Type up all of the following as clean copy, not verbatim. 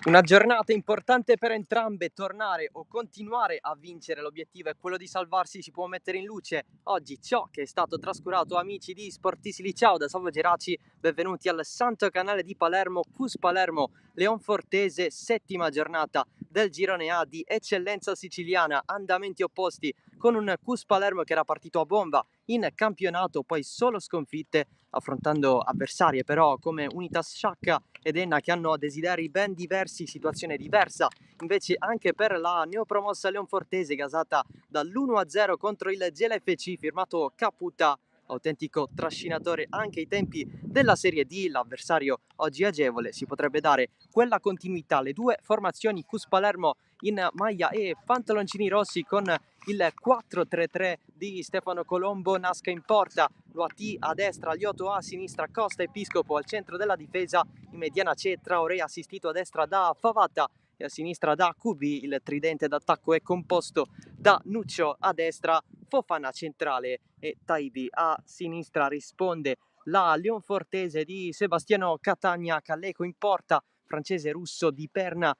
Una giornata importante per entrambe, tornare o continuare a vincere. L'obiettivo è quello di salvarsi, si può mettere in luce oggi ciò che è stato trascurato. Amici di Sportissili, ciao da Salvo Geraci, benvenuti al Santo Canale di Palermo, Cus Palermo, Leonfortese, settima giornata del girone A di eccellenza siciliana, andamenti opposti con un Cus Palermo che era partito a bomba in campionato, poi solo sconfitte, affrontando avversarie però come Unitas Sciacca ed Enna che hanno desideri ben diversi, situazione diversa invece anche per la neopromossa Leonfortese, gasata dall'1-0 contro il GLFC, firmato Caputa, autentico trascinatore anche ai tempi della Serie D. L'avversario oggi agevole, si potrebbe dare quella continuità. Le due formazioni Cus Palermo in maglia e pantaloncini rossi con il 4-3-3 di Stefano Colombo, Nasca in porta, Loati a destra, Lioto a sinistra, Costa Episcopo al centro della difesa, in mediana c'è Traoré assistito a destra da Favata e a sinistra da Kubi. Il tridente d'attacco è composto da Nuccio a destra, Fofana centrale e Taibi a sinistra. Risponde la Leonfortese di Sebastiano Catania, Calleco in porta, francese russo di Perna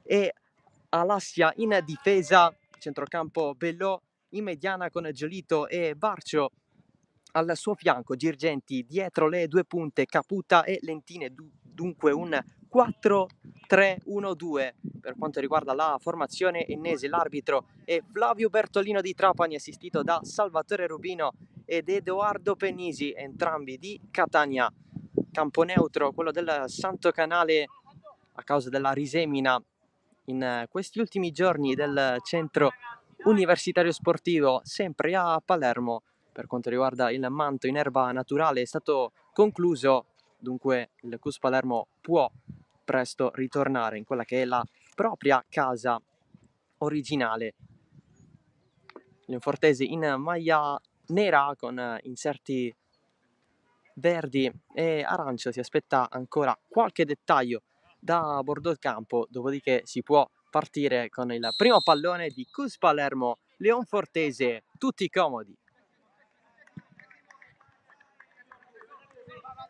e Alassia in difesa, centrocampo Bellò in mediana con Giolito e Barcio al suo fianco, Girgenti dietro le due punte, Caputa e Lentine, dunque un 4-3-1-2 per quanto riguarda la formazione ennese. L'arbitro è Flavio Bertolino di Trapani, assistito da Salvatore Rubino ed Edoardo Pennisi, entrambi di Catania. Campo neutro, quello del Santo Canale, a causa della risemina in questi ultimi giorni del centro universitario sportivo, sempre a Palermo. Per quanto riguarda il manto in erba naturale è stato concluso, dunque il Cus Palermo può presto ritornare in quella che è la propria casa originale. Leonfortese in maglia nera con inserti verdi e arancio, si aspetta ancora qualche dettaglio da bordo del campo, dopodiché si può partire con il primo pallone di Cus Palermo, Leonfortese, tutti comodi.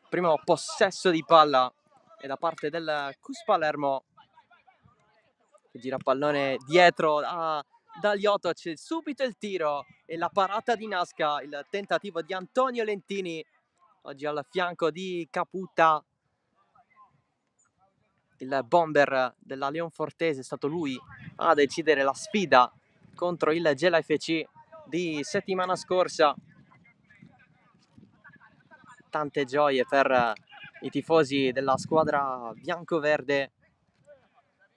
Primo possesso di palla è da parte del Cus Palermo, che gira pallone dietro da Lioto, c'è subito il tiro e la parata di Nasca, il tentativo di Antonio Lentini, oggi al fianco di Caputa. Il bomber della Leonfortese è stato lui a decidere la sfida contro il Gela FC di settimana scorsa. Tante gioie per i tifosi della squadra bianco-verde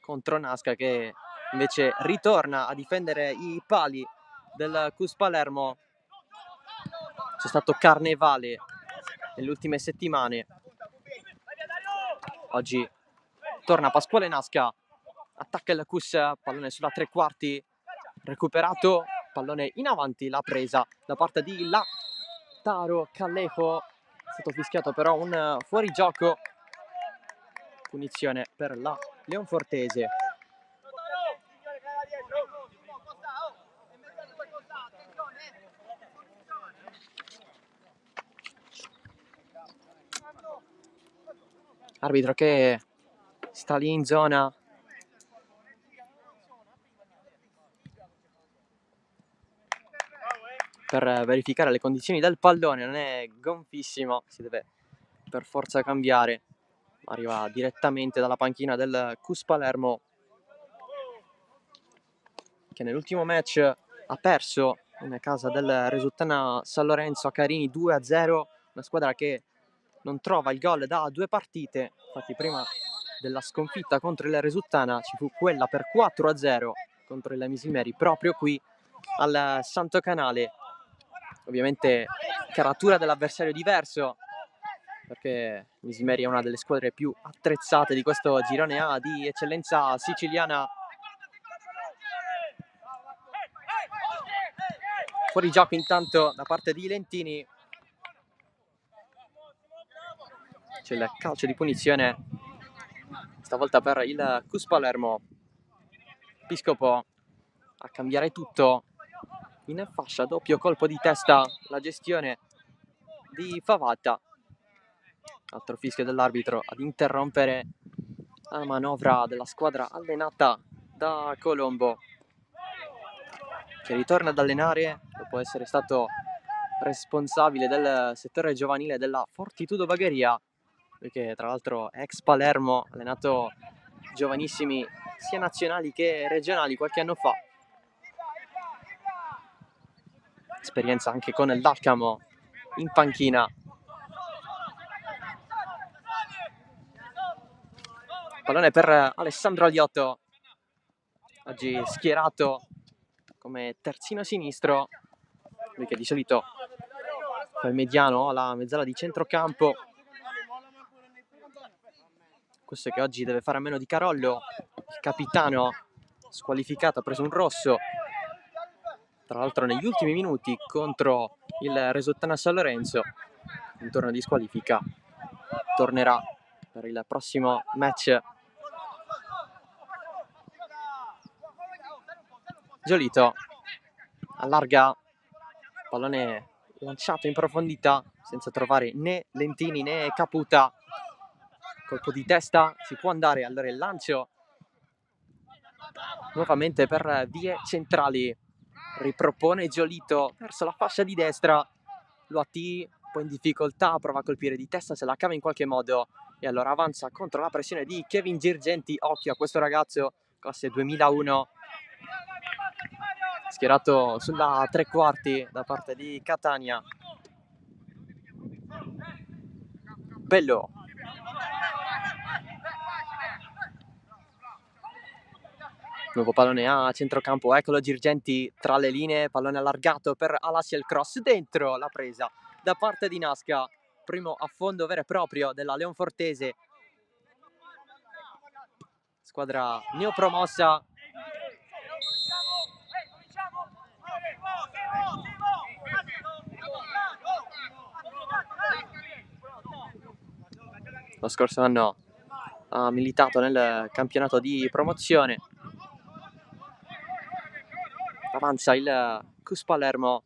contro Nasca, che invece ritorna a difendere i pali del Cus Palermo. C'è stato carnevale nelle ultime settimane. Oggi torna Pasquale Nasca, attacca il Cus, pallone sulla tre quarti, recuperato, pallone in avanti, la presa da parte di Lautaro Callejo, è stato fischiato però un fuorigioco, punizione per la Leonfortese. Arbitro che sta lì in zona per verificare le condizioni del pallone, non è gonfissimo, si deve per forza cambiare. Arriva direttamente dalla panchina del Cus Palermo, che nell'ultimo match ha perso in casa del Resultana San Lorenzo a Carini 2-0, una squadra che non trova il gol da 2 partite. Infatti prima della sconfitta contro il Resultana ci fu quella per 4-0 contro il Misilmeri proprio qui al Santo Canale. Ovviamente caratura dell'avversario diverso, perché Misilmeri è una delle squadre più attrezzate di questo girone A di eccellenza siciliana. Fuori gioco intanto da parte di Lentini. C'è il calcio di punizione, stavolta per il Cus Palermo. Piscopo a cambiare tutto in fascia, doppio colpo di testa, la gestione di Favata. Altro fischio dell'arbitro ad interrompere la manovra della squadra allenata da Colombo, che ritorna ad allenare dopo essere stato responsabile del settore giovanile della Fortitudo Bagheria, perché tra l'altro è ex Palermo, ha allenato giovanissimi sia nazionali che regionali qualche anno fa. Esperienza anche con l'Alcamo in panchina. Pallone per Alessandro Aliotto, oggi schierato come terzino sinistro, lui che di solito fa il mediano alla mezzala di centrocampo. Questo che oggi deve fare a meno di Carollo, il capitano squalificato, ha preso un rosso, tra l'altro negli ultimi minuti contro il Resottana San Lorenzo, un turno di squalifica, tornerà per il prossimo match. Giolito allarga, pallone lanciato in profondità senza trovare né Lentini né Caputa. Colpo di testa, si può andare, allora il lancio nuovamente per vie centrali, ripropone Giolito verso la fascia di destra, Luati un po' in difficoltà, prova a colpire di testa, se la cava in qualche modo e allora avanza contro la pressione di Kevin Girgenti. Occhio a questo ragazzo, classe 2001, schierato sulla tre quarti da parte di Catania. Bello, nuovo pallone a centrocampo, eccolo Girgenti tra le linee, pallone allargato per Alassia, il cross dentro, la presa da parte di Nasca, primo affondo vero e proprio della Leonfortese, squadra neopromossa. Lo scorso anno ha militato nel campionato di promozione. Avanza il Cus Palermo,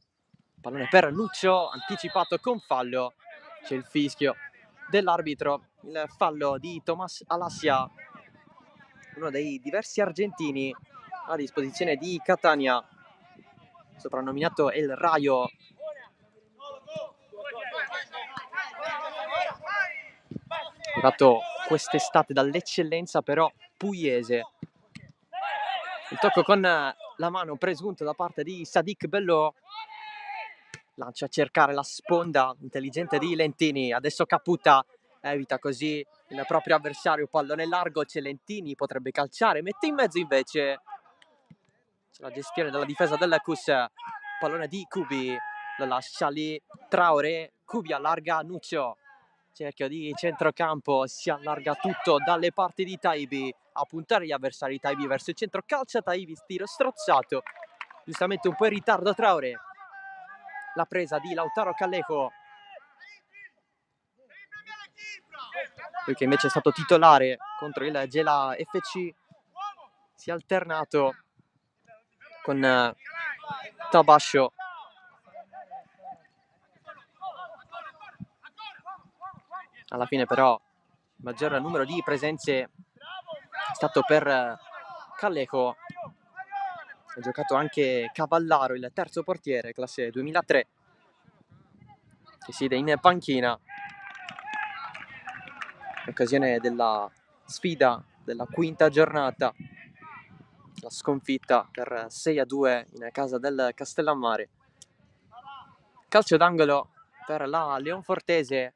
pallone per Nuccio, anticipato con fallo, c'è il fischio dell'arbitro, il fallo di Tomas Alassia, uno dei diversi argentini a disposizione di Catania, soprannominato El Rayo. Arrivato quest'estate dall'eccellenza però pugliese. Il tocco con la mano presunto da parte di Sadiq Bello, lancia a cercare la sponda intelligente di Lentini, adesso Caputa evita così il proprio avversario, pallone largo, c'è Lentini, potrebbe calciare, mette in mezzo invece, c'è la gestione della difesa del Cus, pallone di Kubi, lo lascia lì Traoré, Kubi allarga Nuccio, cerchio di centrocampo, si allarga tutto dalle parti di Taibi, a puntare gli avversari Taibi verso il centro, calcia Taibi, tiro strozzato, giustamente un po' in ritardo Traoré, la presa di Lautaro Callejo, lui che invece è stato titolare contro il Gela FC, si è alternato con Tabascio. Alla fine però il maggior numero di presenze è stato per Callejo. Ha giocato anche Cavallaro, il terzo portiere, classe 2003, che siede in panchina in occasione della sfida della quinta giornata, la sconfitta per 6-2 in casa del Castellammare. Calcio d'angolo per la Leonfortese,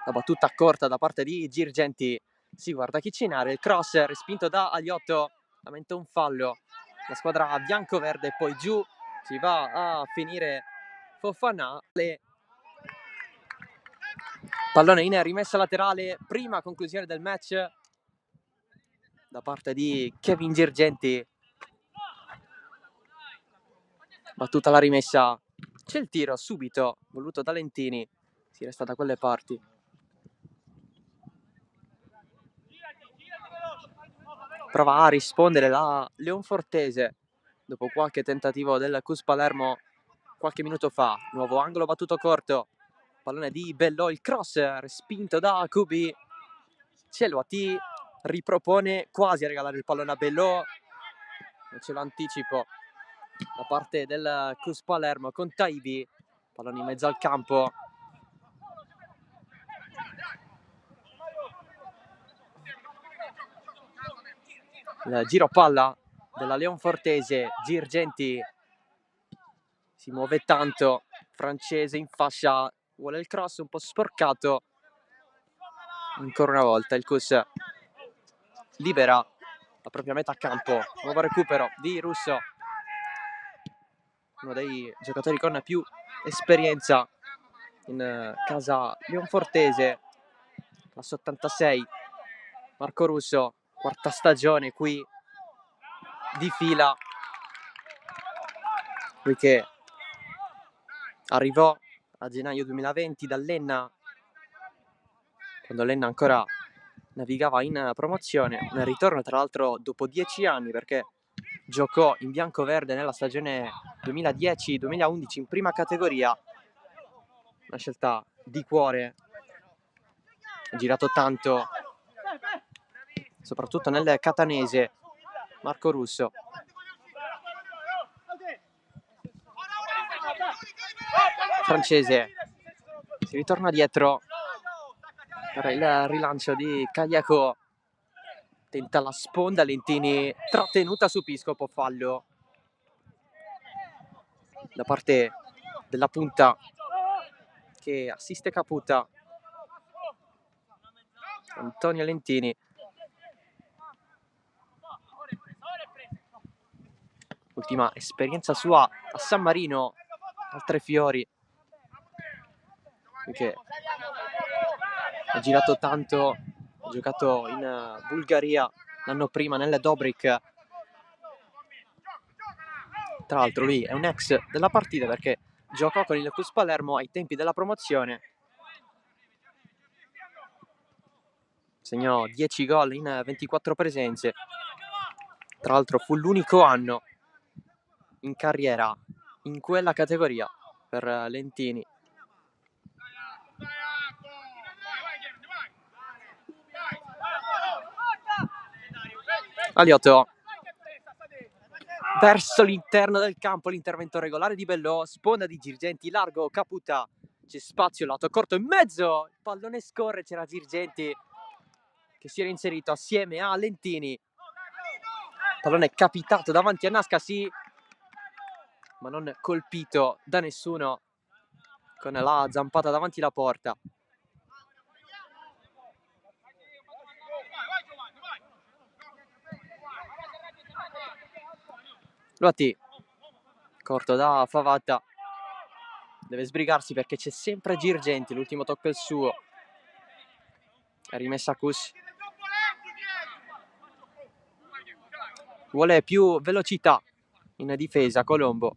la battuta corta da parte di Girgenti, si guarda Chiccinare, il cross respinto da Aliotto, lamenta un fallo la squadra bianco-verde, poi giù si va a finire Fofana, pallone in rimessa laterale, prima conclusione del match da parte di Kevin Girgenti, battuta la rimessa, c'è il tiro subito voluto da Lentini, si resta da quelle parti. Prova a rispondere la Leonfortese dopo qualche tentativo del Cus Palermo qualche minuto fa. Nuovo angolo battuto corto, pallone di Bello, il cross respinto da Kubi, c'è Loati, ripropone quasi a regalare il pallone a Bello, non c'è l'anticipo da parte del Cus Palermo con Taibi, pallone in mezzo al campo. Il giro palla della Leonfortese, Girgenti si muove tanto, Francese in fascia, vuole il cross un po' sporcato, ancora una volta il Cus libera la propria metà campo, nuovo recupero di Russo, uno dei giocatori con più esperienza in casa Leonfortese, classe 86, Marco Russo, quarta stagione qui di fila, lui che arrivò a gennaio 2020 dall'Enna, quando l'Enna ancora navigava in promozione, un ritorno tra l'altro dopo 10 anni perché giocò in bianco-verde nella stagione 2010-2011 in prima categoria, una scelta di cuore, ha girato tanto, soprattutto nel catanese, Marco Russo. Francese si ritorna dietro per il rilancio di Cagliaco, tenta la sponda, Lentini trattenuta su Piscopo, fallo da parte della punta che assiste Caputa, Antonio Lentini. Ultima esperienza sua a San Marino, al Tre Fiori, perché ha girato tanto, ha giocato in Bulgaria l'anno prima nel Dobrik. Tra l'altro lui è un ex della partita perché giocò con il Cus Palermo ai tempi della promozione, segnò 10 gol in 24 presenze, tra l'altro fu l'unico anno in carriera in quella categoria per Lentini. Aliotto verso l'interno del campo, l'intervento regolare di Bello, sponda di Girgenti, largo Caputa, c'è spazio, lato corto in mezzo, il pallone scorre, c'era Girgenti che si era inserito assieme a Lentini, pallone capitato davanti a Nascasi ma non colpito da nessuno con la zampata davanti la porta. Loati, corto da Favatta, deve sbrigarsi perché c'è sempre Girgenti, l'ultimo tocco è il suo, è rimessa Cus, vuole più velocità in difesa Colombo,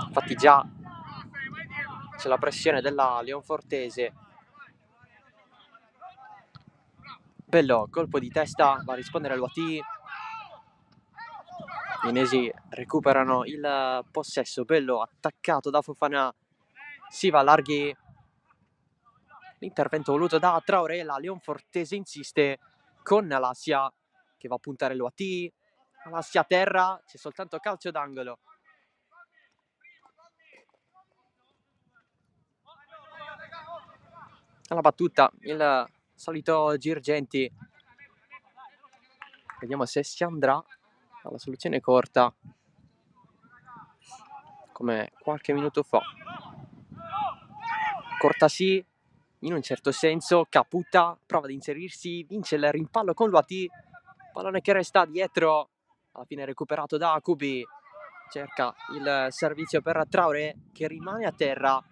infatti già c'è la pressione della Leonfortese. Bello, colpo di testa, va a rispondere Loati, i Viennesi recuperano il possesso, Bello attaccato da Fofana, si va larghi, l'intervento voluto da Traoré, la Leonfortese insiste con Alassia che va a puntare Loati, Alassia a terra, c'è soltanto calcio d'angolo. Alla battuta il solito Girgenti, vediamo se si andrà alla soluzione corta come qualche minuto fa. Corta sì, in un certo senso, Caputa prova ad inserirsi, vince il rimpallo con Loati, pallone che resta dietro, alla fine recuperato da Kubi, cerca il servizio per Traoré che rimane a terra,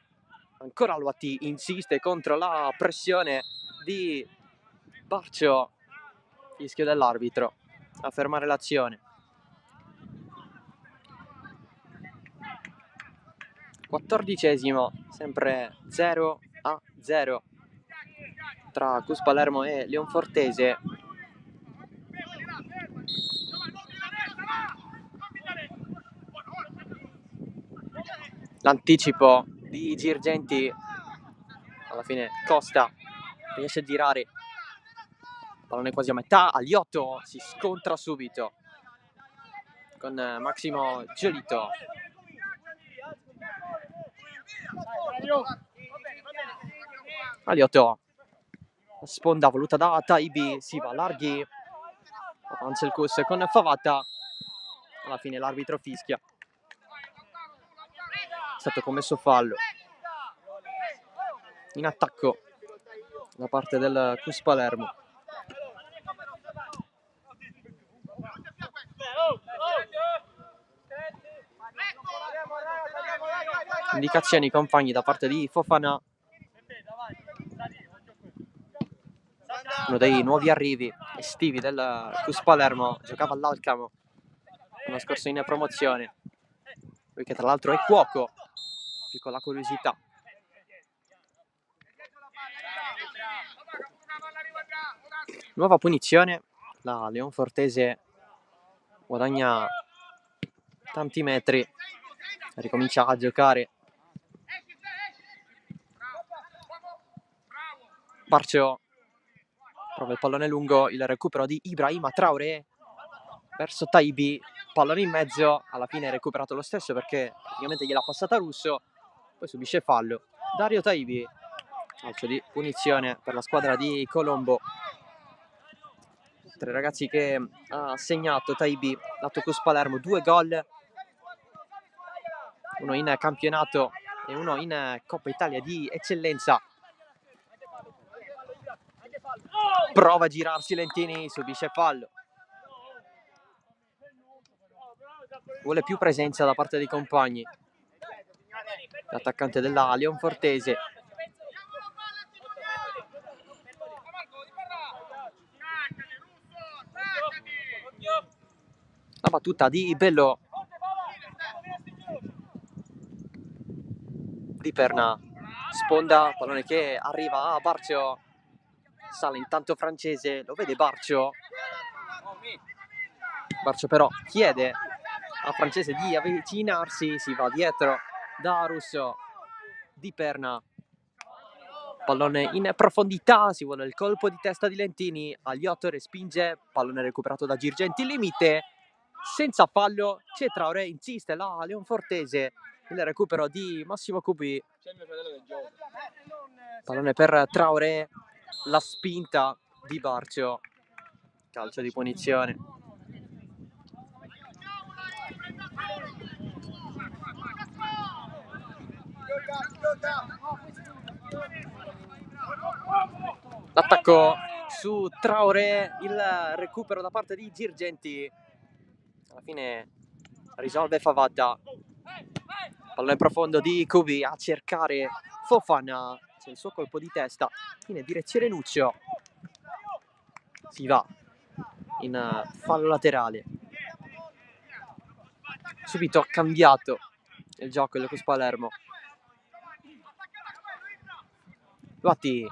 ancora Loati insiste contro la pressione di Barcio, fischio dell'arbitro a fermare l'azione. 14esimo, sempre 0-0 tra Cus Palermo e Leonfortese. L'anticipo di Girgenti. Alla fine Costa riesce a girare, pallone quasi a metà, Aliotto si scontra subito con Massimo Giolito. Aliotto, sponda voluta da Taibi, si va larghi, avanza il Cus con Favata, alla fine l'arbitro fischia, è stato commesso fallo in attacco da parte del Cus Palermo. Indicazioni compagni da parte di Fofana, uno dei nuovi arrivi estivi del Cus Palermo, giocava all'Alcamo l'anno scorso in promozione, lui che tra l'altro è cuoco, piccola curiosità. Nuova punizione, la Leonfortese guadagna tanti metri, ricomincia a giocare. Barcio prova il pallone lungo, il recupero di Ibrahima Traoré verso Taibi, pallone in mezzo, alla fine è recuperato lo stesso perché praticamente gliel'ha passata Russo, poi subisce fallo. Dario Taibi, calcio di punizione per la squadra di Colombo. Tre ragazzi che ha segnato Taibi, dato Cus Palermo 2 gol, uno in campionato e uno in Coppa Italia di eccellenza. Prova a girarsi Lentini, subisce fallo. Vuole più presenza da parte dei compagni, l'attaccante della Leonfortese. La battuta di Bello, di Perna, sponda, pallone che arriva a Barcio, sale intanto Francese, lo vede Barcio. Barcio però chiede a Francese di avvicinarsi, si va dietro da Russo, di Perna, pallone in profondità, si vuole il colpo di testa di Lentini, Aliotto respinge, pallone recuperato da Girgenti, limite, senza fallo, c'è Traoré, insiste la Leonfortese, il recupero di Massimo Cubi, pallone per Traoré, la spinta di Barcio, calcio di punizione. L'attacco su Traoré, il recupero da parte di Girgenti, alla fine risolve Favata, pallone profondo di Cubi a cercare Fofana, c'è il suo colpo di testa, in direzione Nuccio, si va in fallo laterale, subito ha cambiato il gioco del Cus Palermo. Luati,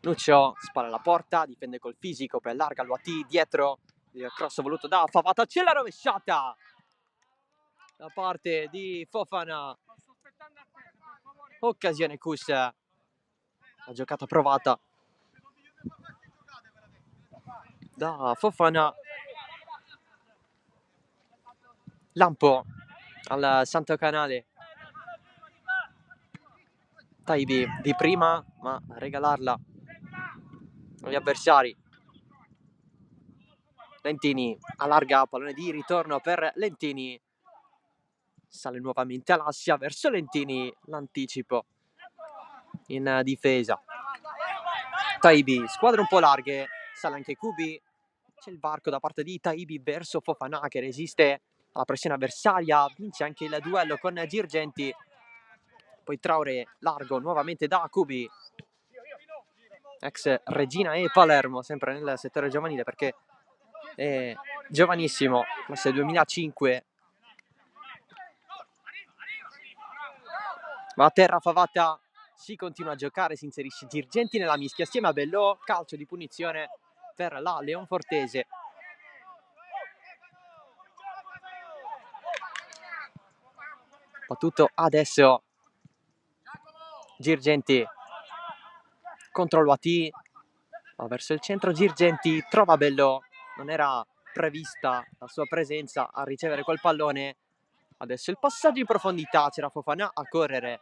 Nuccio spara alla porta, difende col fisico, poi allarga Luati dietro, il cross voluto da Favata, c'è la rovesciata da parte di Fofana, occasione Cus, la giocata provata da Fofana. Lampo al Santo Canale, Taibi di prima, ma a regalarla agli avversari. Lentini allarga, pallone di ritorno per Lentini, sale nuovamente Alassia verso Lentini, l'anticipo in difesa. Taibi, squadre un po' larghe, sale anche Cubi, c'è il varco da parte di Taibi verso Fofana che resiste alla pressione avversaria, vince anche il duello con Girgenti, poi Traoré largo nuovamente da Cubi, ex Regina e Palermo, sempre nel settore giovanile perché è giovanissimo, classe 2005. Va a terra Favata, si continua a giocare, si inserisce Girgenti nella mischia assieme a Bellò, calcio di punizione per la Leonfortese. Battuto adesso Girgenti contro Loati, va verso il centro. Girgenti trova Bellò, non era prevista la sua presenza a ricevere quel pallone. Adesso il passaggio in profondità, c'era Fofana a correre.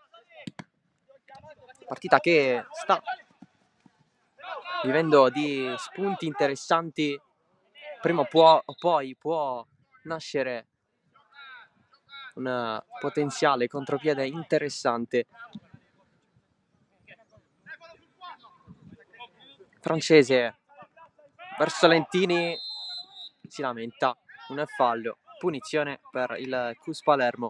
Partita che sta vivendo di spunti interessanti. Prima o poi può nascere un potenziale contropiede interessante. Francese verso Lentini, si lamenta, un fallo, punizione per il CUS Palermo.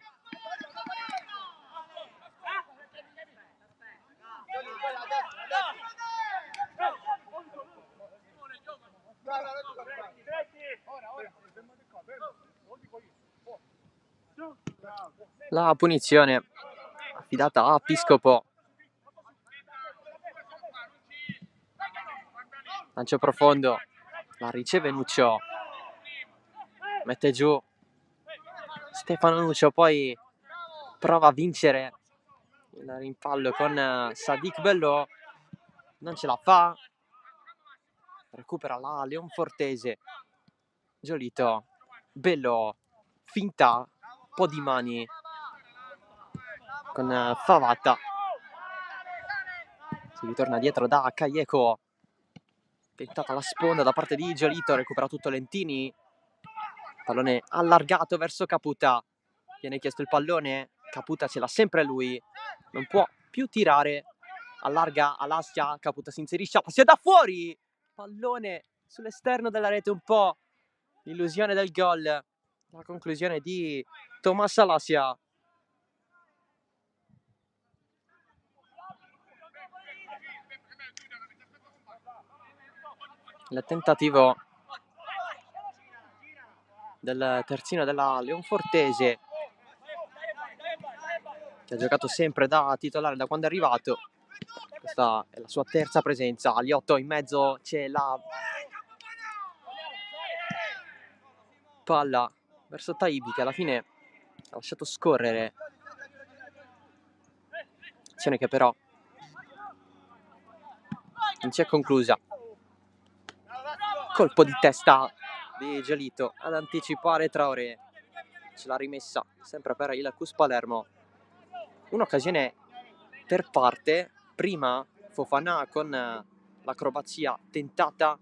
La punizione affidata a Piscopo. Lancio profondo, la riceve Nuccio, mette giù Stefano Nuccio, poi prova a vincere il rimpallo con Sadiq Bellò, non ce la fa, recupera la Leonfortese. Giolito, Bellò, finta, po' di mani con Favata, si ritorna dietro da Caieco, tentata la sponda da parte di Giolito, recupera tutto Lentini, pallone allargato verso Caputa, viene chiesto il pallone, Caputa ce l'ha sempre lui, non può più tirare, allarga Alassia, Caputa si inserisce, Alassia da fuori, pallone sull'esterno della rete, un po' l'illusione del gol, la conclusione di Tomas Alassia. Il tentativo del terzino della Leonfortese, che ha giocato sempre da titolare da quando è arrivato. Questa è la sua terza presenza. Aliotto in mezzo, c'è la palla verso Taibi, che alla fine ha lasciato scorrere, azione che però non si è conclusa. Colpo di testa di Giolito ad anticipare Traoré, ce l'ha rimessa sempre per il CUS Palermo. Un'occasione per parte, prima Fofana con l'acrobazia tentata,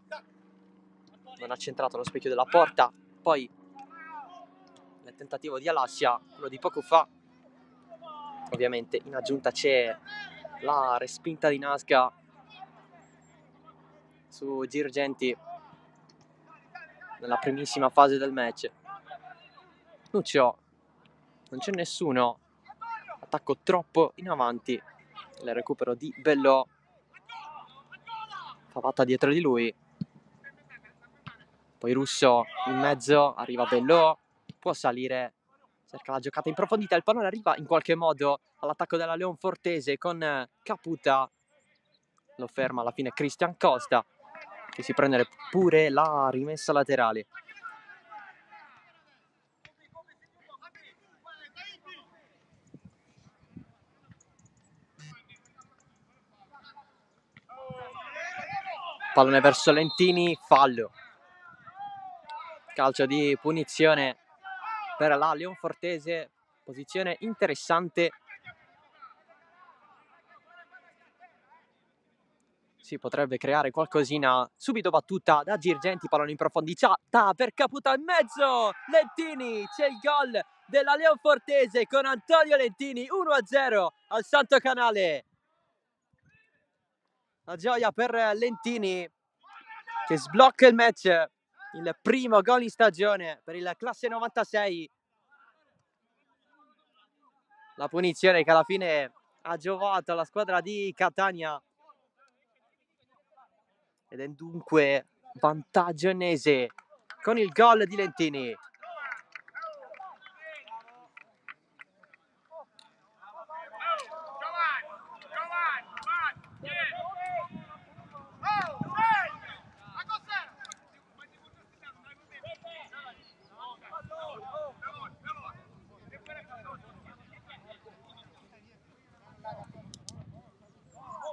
non ha centrato lo specchio della porta, poi il tentativo di Alassia, quello di poco fa, ovviamente in aggiunta c'è la respinta di Nasca su Girgenti nella primissima fase del match. Nuccio, non c'è nessuno, attacco troppo in avanti, il recupero di Bellò, Favata dietro di lui, poi Russo in mezzo, arriva Bellò, può salire, cerca la giocata in profondità, il pallone arriva in qualche modo all'attacco della Leonfortese con Caputa, lo ferma alla fine Cristian Costa, che si prende pure la rimessa laterale. Pallone verso Lentini, fallo. Calcio di punizione per la Leonfortese, posizione interessante. Si potrebbe creare qualcosina. Subito battuta da Girgenti, pallone in profondità per Caputa in mezzo. Lentini, c'è il gol della Leonfortese con Antonio Lentini, 1-0 al Santo Canale. La gioia per Lentini che sblocca il match, il primo gol in stagione per il classe 96. La punizione che alla fine ha giovato alla squadra di Catania ed è dunque vantaggio ennese con il gol di Lentini.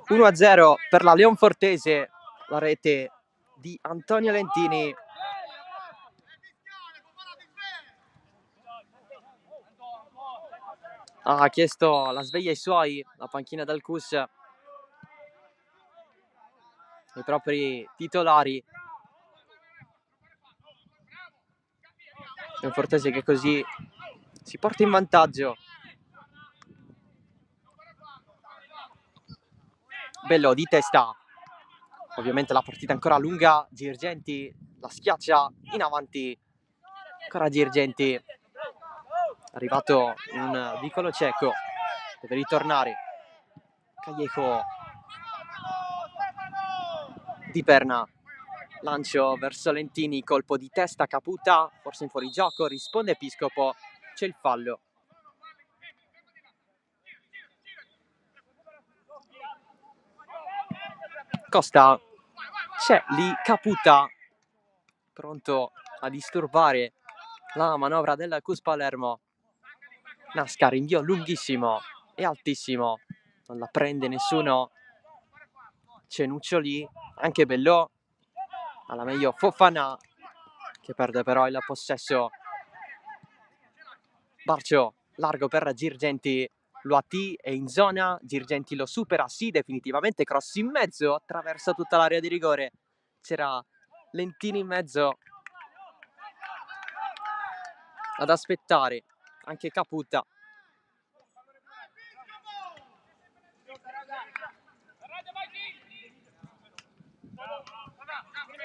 1-0 per la Leonfortese, la rete di Antonio Lentini. Ha chiesto la sveglia ai suoi, la panchina del CUS, i propri titolari. Leonfortese che così si porta in vantaggio. Bello di testa. Ovviamente la partita è ancora lunga. Girgenti la schiaccia in avanti. Ancora Girgenti. Arrivato un vicolo cieco. Deve ritornare. Callejo. Di Perna. Lancio verso Lentini. Colpo di testa, Caputa. Forse in fuorigioco. Risponde Piscopo. C'è il fallo. Costa. C'è lì Caputa. Pronto a disturbare la manovra del CUS Palermo. Nasca, rinvio lunghissimo e altissimo. Non la prende nessuno. C'è Nuccioli, anche Bellò. Alla meglio Fofana, che perde però il possesso. Barcio, largo per Girgenti. Luati è in zona. Girgenti lo supera, sì, definitivamente. Cross in mezzo, attraversa tutta l'area di rigore. C'era Lentini in mezzo ad aspettare. Anche Caputa.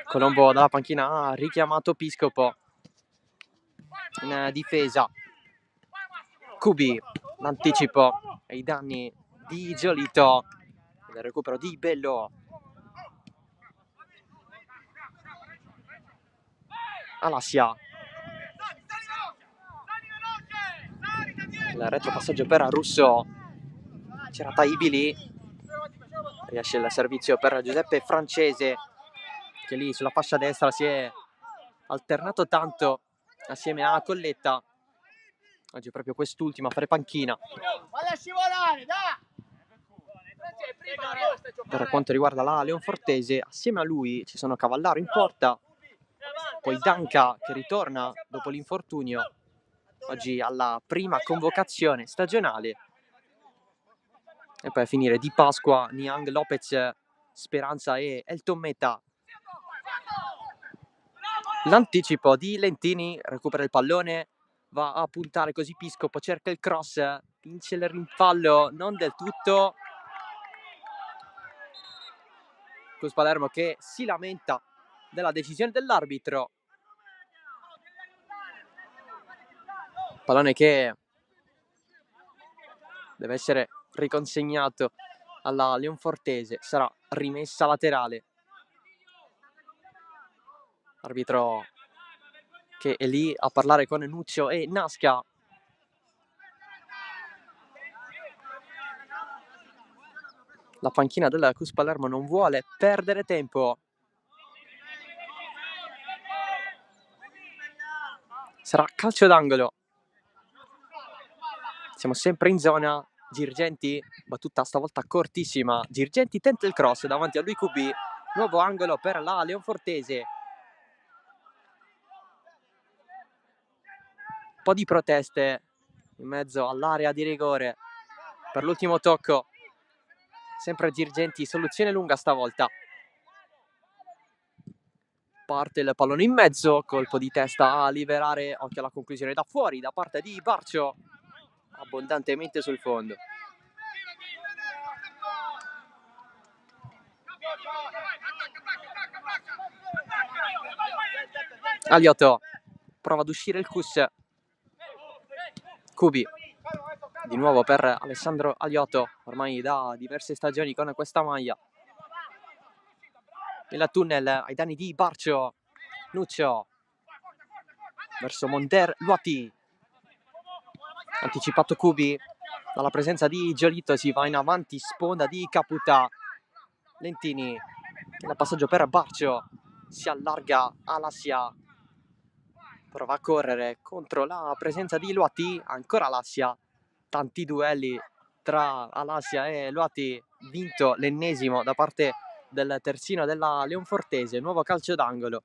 Colombo dalla panchina ha richiamato Piscopo in difesa. Cubi, l'anticipo ai danni di Giolito. Il recupero di Bello. Alassia. Il retropassaggio per Russo. C'era Taibi lì. Riesce il servizio per Giuseppe Francese, che lì sulla fascia destra si è alternato tanto assieme a Colletta. Oggi è proprio quest'ultimo a fare panchina. Per quanto riguarda la Leonfortese, assieme a lui ci sono Cavallaro in porta, poi Danca che ritorna dopo l'infortunio, oggi alla prima convocazione stagionale, e poi a finire Di Pasqua, Niang, Lopez, Speranza e Elton Meta. L'anticipo di Lentini, recupera il pallone, va a puntare così Piscopo, cerca il cross, vince il rimpallo, non del tutto. CUS Palermo che si lamenta della decisione dell'arbitro. Pallone che deve essere riconsegnato alla Leonfortese, sarà rimessa laterale. Arbitro che è lì a parlare con Nuccio e Nasca. La panchina del CUS Palermo non vuole perdere tempo. Sarà calcio d'angolo. Siamo sempre in zona. Girgenti, battuta stavolta cortissima. Girgenti tenta il cross davanti a lui QB. Nuovo angolo per la Leonfortese. Un po' di proteste in mezzo all'area di rigore per l'ultimo tocco. Sempre Girgenti, soluzione lunga stavolta. Parte il pallone in mezzo, colpo di testa a liberare, occhio alla conclusione da fuori da parte di Barcio, abbondantemente sul fondo. Aliotto prova ad uscire il CUS. Cubi di nuovo per Alessandro Aliotto, ormai da diverse stagioni con questa maglia. Il tunnel ai danni di Barcio. Nuccio verso Monter Luati. Anticipato Cubi dalla presenza di Giolito, si va in avanti, sponda di Caputa. Lentini, il passaggio per Barcio, si allarga Alassia, prova a correre contro la presenza di Luati, ancora Alassia, tanti duelli tra Alassia e Loati, vinto l'ennesimo da parte del terzino della Leonfortese. Nuovo calcio d'angolo.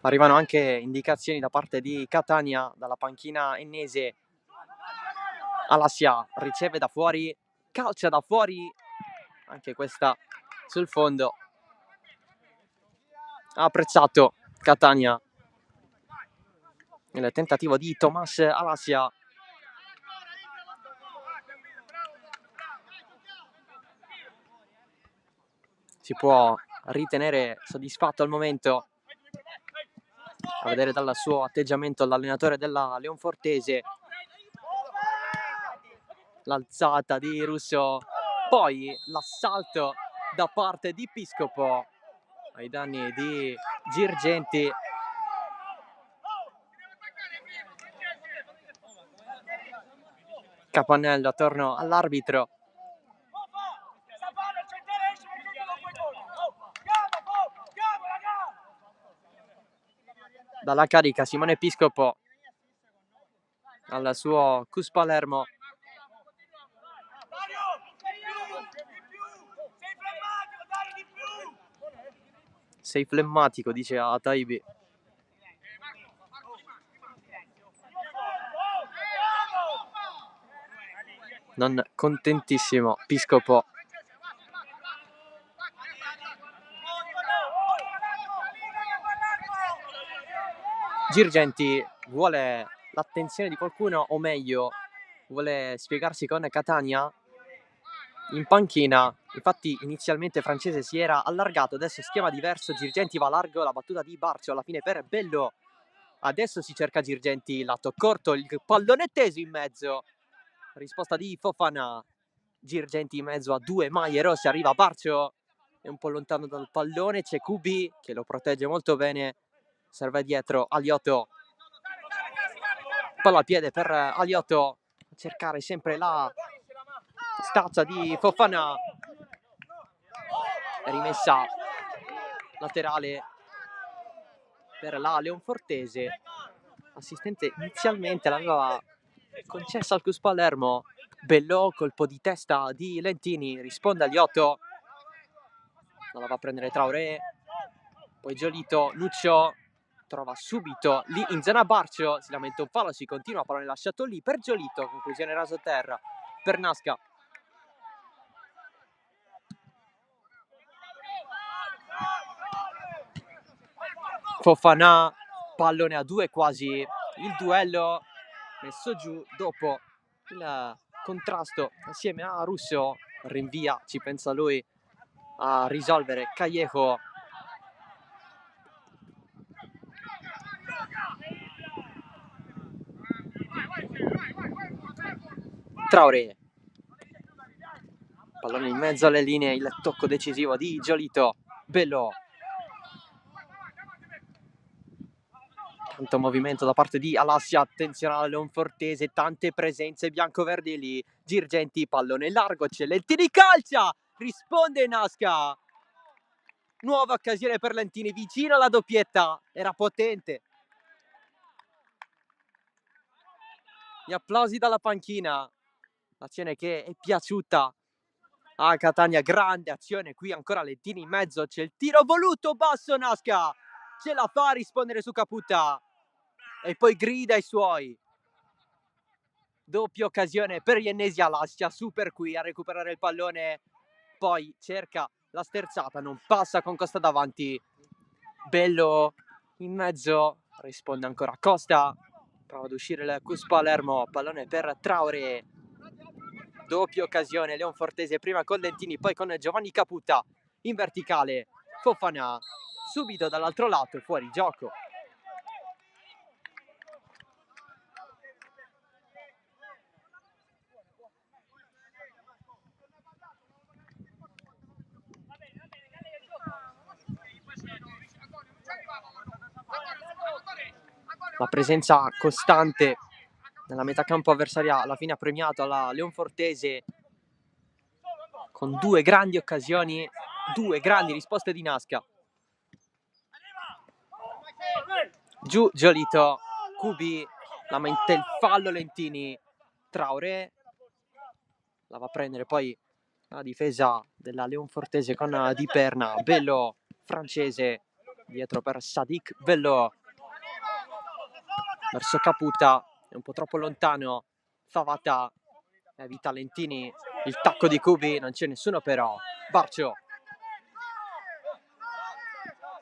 Arrivano anche indicazioni da parte di Catania, dalla panchina ennese. Alassia riceve da fuori, calcia da fuori, anche questa sul fondo. Ha apprezzato Catania nel tentativo di Tomas Alassia. Si può ritenere soddisfatto al momento, a vedere dal suo atteggiamento l'allenatore della Leonfortese. L'alzata di Russo, poi l'assalto da parte di Piscopo ai danni di Girgenti. Capannello attorno all'arbitro. Dalla carica Simone Piscopo al suo Cus Palermo. Sei flemmatico, dice a Taibi. Non contentissimo Piscopo. Girgenti vuole l'attenzione di qualcuno, o meglio vuole spiegarsi con Catania in panchina. Infatti inizialmente Francese si era allargato, adesso schema diverso, Girgenti va largo, la battuta di Barcio alla fine per Bello. Adesso si cerca Girgenti, lato corto, il pallone teso in mezzo, risposta di Fofana. Girgenti in mezzo a due maglie rosse, arriva Barcio, è un po' lontano dal pallone, c'è Kubi che lo protegge molto bene, serve dietro Aliotto, palla a piede per Aliotto, a cercare sempre la stazza di Fofana, rimessa laterale per la Leonfortese. Assistente inizialmente l'aveva concessa al Cus Palermo. Bello, colpo di testa di Lentini, risponde Aliotto, non la va a prendere Traoré, poi Giolito, Luccio trova subito lì in zona Barcio, si lamenta un fallo, si continua, pallone lasciato lì per Giolito, conclusione rasoterra per Nasca. Fofana, pallone a due quasi, il duello messo giù dopo il contrasto assieme a Russo, rinvia, ci pensa lui a risolvere Callejo. Traoré, pallone in mezzo alle linee, il tocco decisivo di Giolito. Bello, tanto movimento da parte di Alassia, attenzione alla Leonfortese, tante presenze biancoverdi lì. Girgenti, pallone largo, c'è Lentini, calcia, risponde Nasca. Nuova occasione per Lentini, vicino alla doppietta, era potente. Gli applausi dalla panchina, l'azione che è piaciuta a Catania, grande azione qui, ancora Lentini in mezzo, c'è il tiro voluto basso, Nasca ce la fa a rispondere su Caputa e poi grida ai suoi. Doppia occasione per gli ennesi, Alassia super qui a recuperare il pallone, poi cerca la sterzata, non passa con Costa davanti. Bello in mezzo, risponde ancora Costa, prova ad uscire il Cus Palermo, pallone per Traoré. Doppia occasione Leonfortese, prima con Lentini, poi con Giovanni Caputa in verticale. Fofana subito dall'altro lato, fuori gioco. La presenza costante nella metacampo avversaria alla fine ha premiato la Leonfortese con due grandi occasioni due grandi risposte di Nasca. Giù Giolito, Kubi, la mette il fallo Lentini, Traoré la va a prendere poi la difesa della Leonfortese con Di Perna, bello francese dietro per Sadik, bello verso Caputa, è un po' troppo lontano, Favata evita Lentini, il tacco di Kubi, non c'è nessuno però, Barcio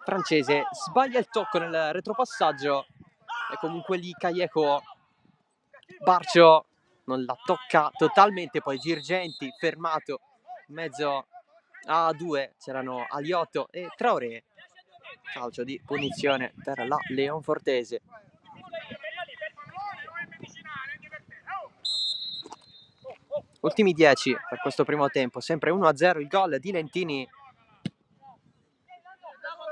francese sbaglia il tocco nel retropassaggio e comunque lì Callejo, Barcio non la tocca totalmente, poi Girgenti fermato in mezzo a due, c'erano Aliotto e Traoré, calcio di punizione per la Leonfortese. Ultimi 10 per questo primo tempo, sempre 1-0 il gol di Lentini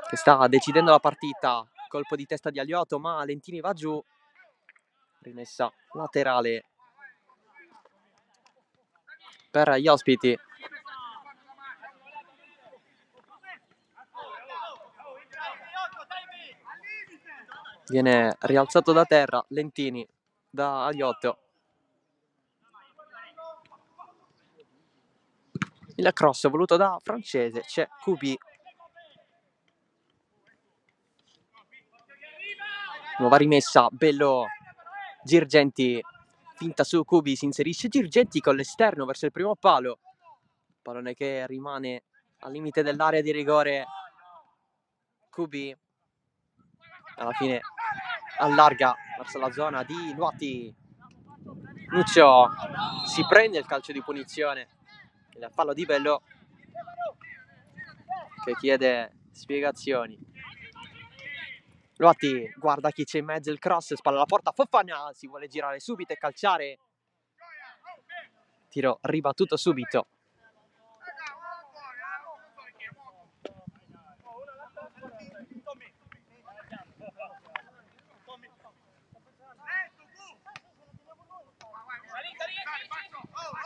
che sta decidendo la partita, colpo di testa di Aliotto ma Lentini va giù, rimessa laterale per gli ospiti. Viene rialzato da terra Lentini da Aliotto. Il cross voluto da francese, c'è Kubi. Nuova rimessa, bello Girgenti, finta su Kubi, si inserisce Girgenti con l'esterno verso il primo palo. Pallone che rimane al limite dell'area di rigore. Kubi alla fine allarga verso la zona di Luati. Nuccio si prende il calcio di punizione, il fallo di Bello che chiede spiegazioni. Luati guarda chi c'è in mezzo, il cross, spalla alla porta, Fofana si vuole girare subito e calciare, tiro ribattuto subito.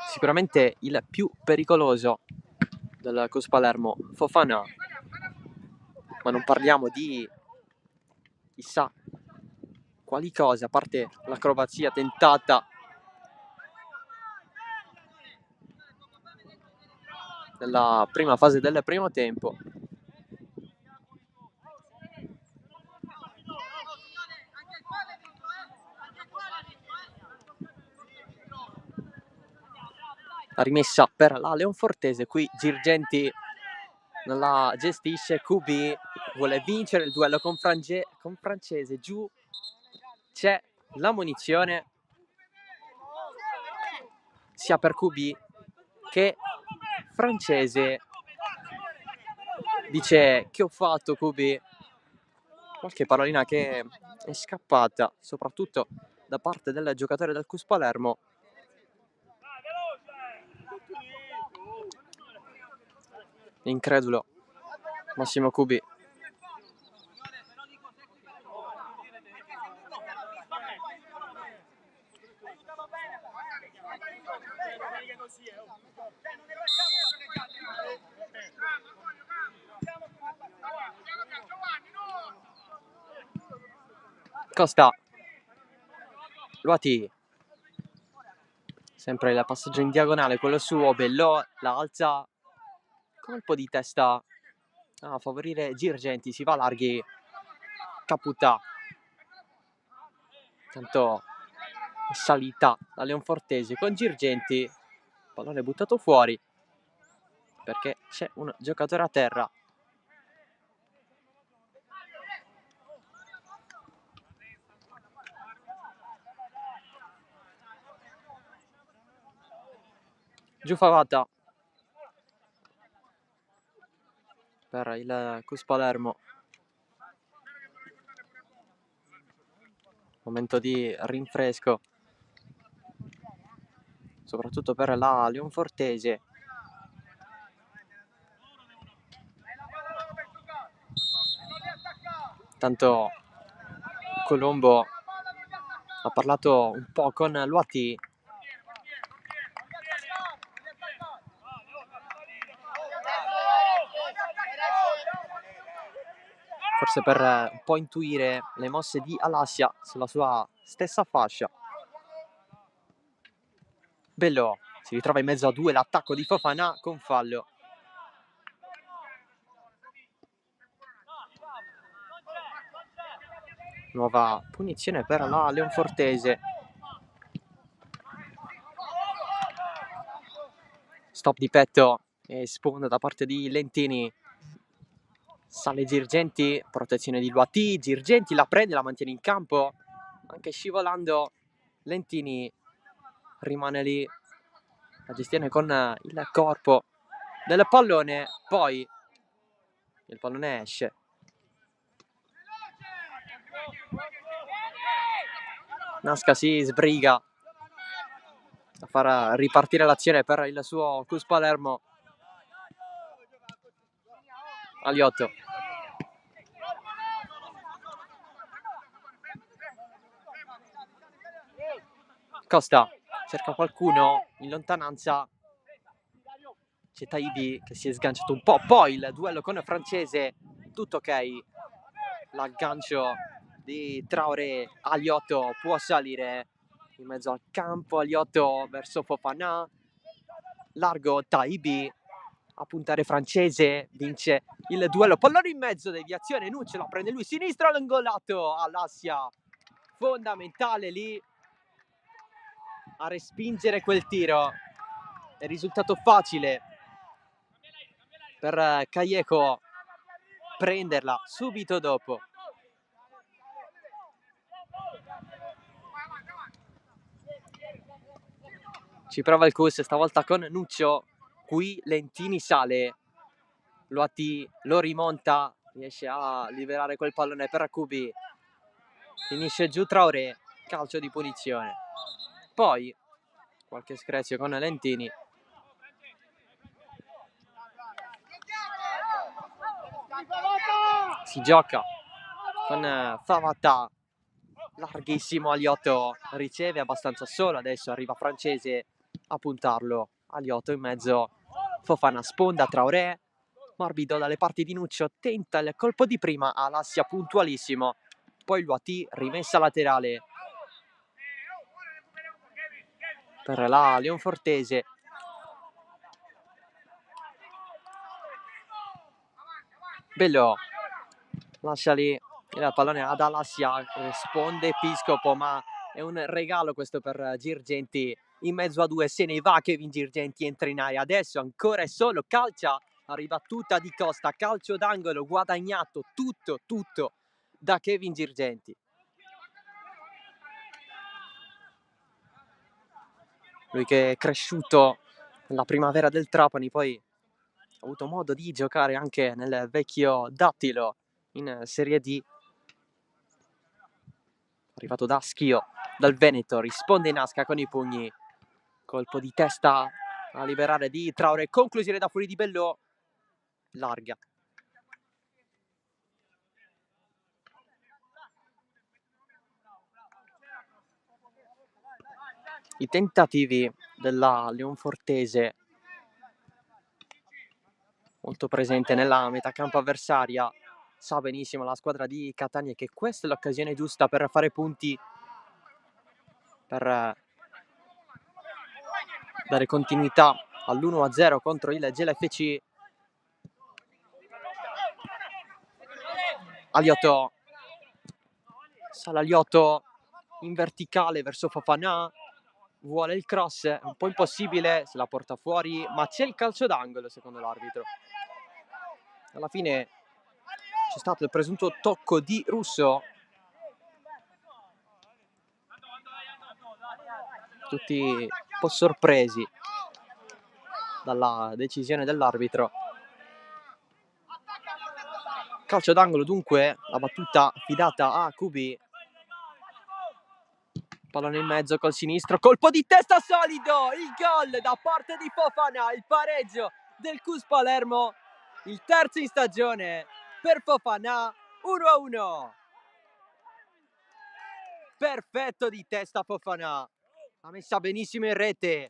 Sicuramente il più pericoloso del CUS Palermo, Fofana, ma non parliamo di chissà quali cose, a parte l'acrobazia tentata nella prima fase del primo tempo. La rimessa per la Leonfortese, qui Girgenti non la gestisce, Kubi vuole vincere il duello con francese, giù c'è la munizione sia per Kubi che francese. Dice: che ho fatto Kubi? Qualche parolina che è scappata, soprattutto da parte del giocatore del CUS Palermo. Incredulo Massimo Kubi. Costa, Luati, sempre il passaggio in diagonale, quello suo, Bello, la alza, colpo di testa a favorire Girgenti, si va larghi, Caputa, tanto salita la Leonfortese con Girgenti, pallone buttato fuori perché c'è un giocatore a terra. Giù Favata per il CUS Palermo. Momento di rinfresco, soprattutto per la Leonfortese. Tanto Colombo ha parlato un po' con Luati. forse per un po' intuire le mosse di Alassia sulla sua stessa fascia. Bello, si ritrova in mezzo a due, l'attacco di Fofana con fallo. Nuova punizione per la Leonfortese. Stop di petto e sponda da parte di Lentini. Sale Girgenti, protezione di Luati, Girgenti la prende, la mantiene in campo, anche scivolando. Lentini rimane lì, la gestione con il corpo del pallone, poi il pallone esce. Nasca si sbriga a far ripartire l'azione per il suo Cus Palermo. Aliotto. Costa cerca qualcuno in lontananza. C'è Taibi che si è sganciato un po'. Poi il duello con il francese. Tutto ok. L'aggancio di Traoré. Aliotto può salire in mezzo al campo. Aliotto verso Fofana. Largo Taibi. A puntare francese. Vince il duello. Pallone in mezzo, deviazione. Nuccio la prende lui. Sinistro all'angolato. Alassia. Fondamentale lì a respingere quel tiro. È risultato facile per Callejo prenderla subito dopo. Ci prova il Cus, stavolta con Nuccio. Qui Lentini sale. Luati lo rimonta, riesce a liberare quel pallone per Kubi. Finisce giù Traoré, calcio di punizione. Poi qualche screzio con Lentini. Si gioca con Favata, larghissimo. Aliotto riceve abbastanza solo, adesso arriva francese a puntarlo. Aliotto in mezzo, Fofana sponda, Traoré morbido dalle parti di Nuccio, tenta il colpo di prima, Alassia puntualissimo, poi Luati, rimessa laterale per la Leonfortese. Bello, lascia lì il pallone ad Alassia, risponde Piscopo, ma è un regalo questo per Girgenti. In mezzo a due se ne va Kevin Girgenti, entra in aria, adesso ancora è solo, calcia, arriva tutta di Costa, calcio d'angolo, guadagnato, tutto da Kevin Girgenti. Lui che è cresciuto nella primavera del Trapani, poi ha avuto modo di giocare anche nel vecchio Dattilo in Serie D. Arrivato da Schio, dal Veneto, risponde Nasca con i pugni. Colpo di testa a liberare di Traoré, conclusione da fuori di Bello, larga. I tentativi della Leonfortese, molto presente nella metacampo avversaria. Sa benissimo la squadra di Catania che questa è l'occasione giusta per fare punti, per dare continuità all'1-0 contro il GLFC. Aliotto, sale Aliotto in verticale verso Fofana, vuole il cross, è un po' impossibile, se la porta fuori, ma c'è il calcio d'angolo secondo l'arbitro. Alla fine c'è stato il presunto tocco di Russo. Tutti un po' sorpresi dalla decisione dell'arbitro. Calcio d'angolo dunque, la battuta affidata a Kubi. Pallone in mezzo col sinistro, colpo di testa solido, il gol da parte di Fofana, il pareggio del Cus Palermo, il terzo in stagione per Fofana, 1-1. Perfetto di testa Fofana, ha messa benissimo in rete.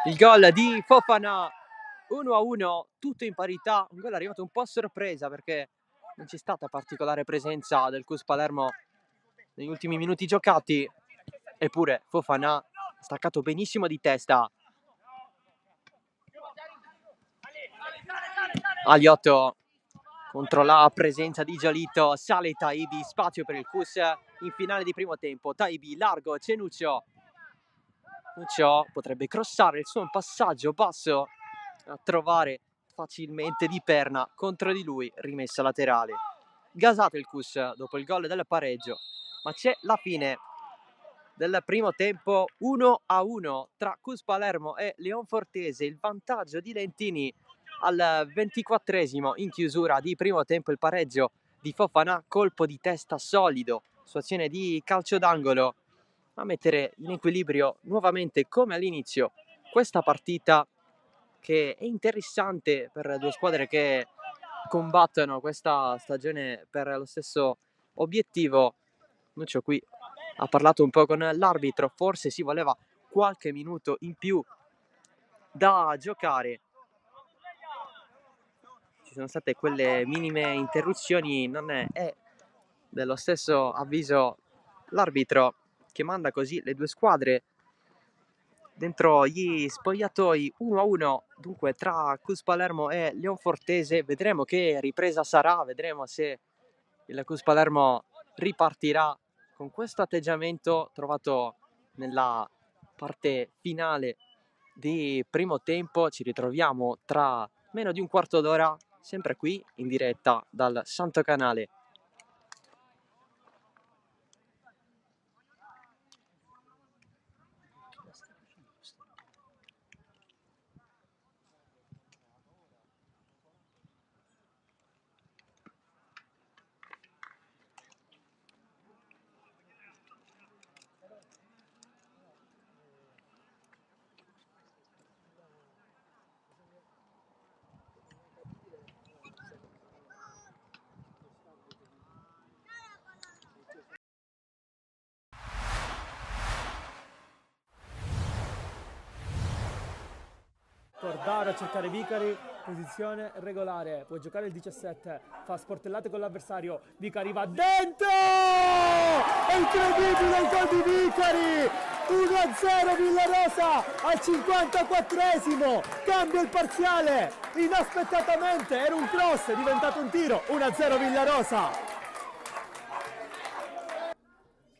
Il gol di Fofana, 1-1, tutto in parità. Un gol arrivato un po' a sorpresa perché non c'è stata particolare presenza del CUS Palermo negli ultimi minuti giocati, eppure Fofana ha staccato benissimo di testa. Aliotto contro la presenza di Giolito, sale Taibi, spazio per il CUS in finale di primo tempo. Taibi largo, c'è Nuccio potrebbe crossare il suo passaggio basso a trovare facilmente Di Perna contro di lui, rimessa laterale. Gasato il CUS dopo il gol del pareggio, ma c'è la fine del primo tempo, 1-1 tra CUS Palermo e Leonfortese. Il vantaggio di Lentini al 24esimo in chiusura di primo tempo, il pareggio di Fofana, colpo di testa solido su azione di calcio d'angolo a mettere in equilibrio nuovamente come all'inizio questa partita, che è interessante per due squadre che combattono questa stagione per lo stesso obiettivo. Nuccio qui ha parlato un po' con l'arbitro, forse si voleva qualche minuto in più da giocare. Ci sono state quelle minime interruzioni, non è dello stesso avviso l'arbitro, che manda così le due squadre dentro gli spogliatoi 1-1 dunque tra CUS Palermo e Leonfortese. Vedremo che ripresa sarà, vedremo se il CUS Palermo ripartirà con questo atteggiamento trovato nella parte finale di primo tempo. Ci ritroviamo tra meno di un quarto d'ora, sempre qui in diretta dal Santo Canale. Cordaro a cercare Vicari, posizione regolare, può giocare il 17, fa sportellate con l'avversario, Vicari va dentro! È incredibile il gol di Vicari! 1-0 Villarosa al 54esimo, cambia il parziale, inaspettatamente, era un cross, è diventato un tiro, 1-0 Villarosa!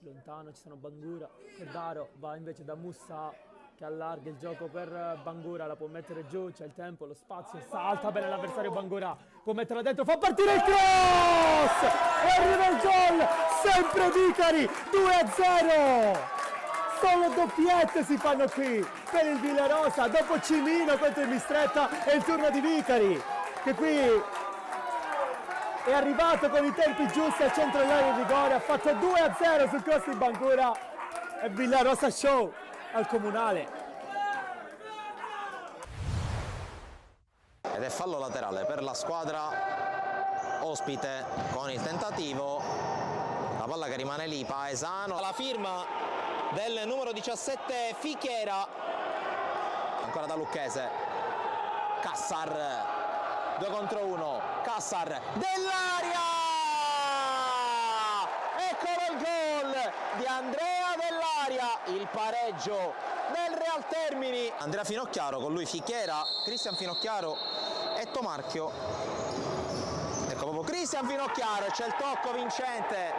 Lontano ci sono Bangura, Cordaro va invece da Mussa, che allarga il gioco per Bangura, la può mettere giù, c'è il tempo, lo spazio, salta bene l'avversario Bangura, può metterla dentro, fa partire il cross! E arriva il gol, sempre Vicari, 2-0! Solo doppiette si fanno qui per il Villarosa, dopo Cimino contro il Mistretta è il turno di Vicari, che qui è arrivato con i tempi giusti al centro dell'area di rigore, ha fatto 2-0 sul cross di Bangura e Villarosa show al comunale. Ed è fallo laterale per la squadra ospite con il tentativo, la palla che rimane lì, Paesano, la firma del numero 17 Fichiera, ancora da Lucchese, Cassar, 2 contro 1, Cassar dell'aria, eccolo il gol di Andrea Dell'Aria, il pareggio del Real Termini. Andrea Finocchiaro, con lui Fichiera, Cristian Finocchiaro e Tomarchio. Ecco proprio Cristian Finocchiaro, c'è il tocco vincente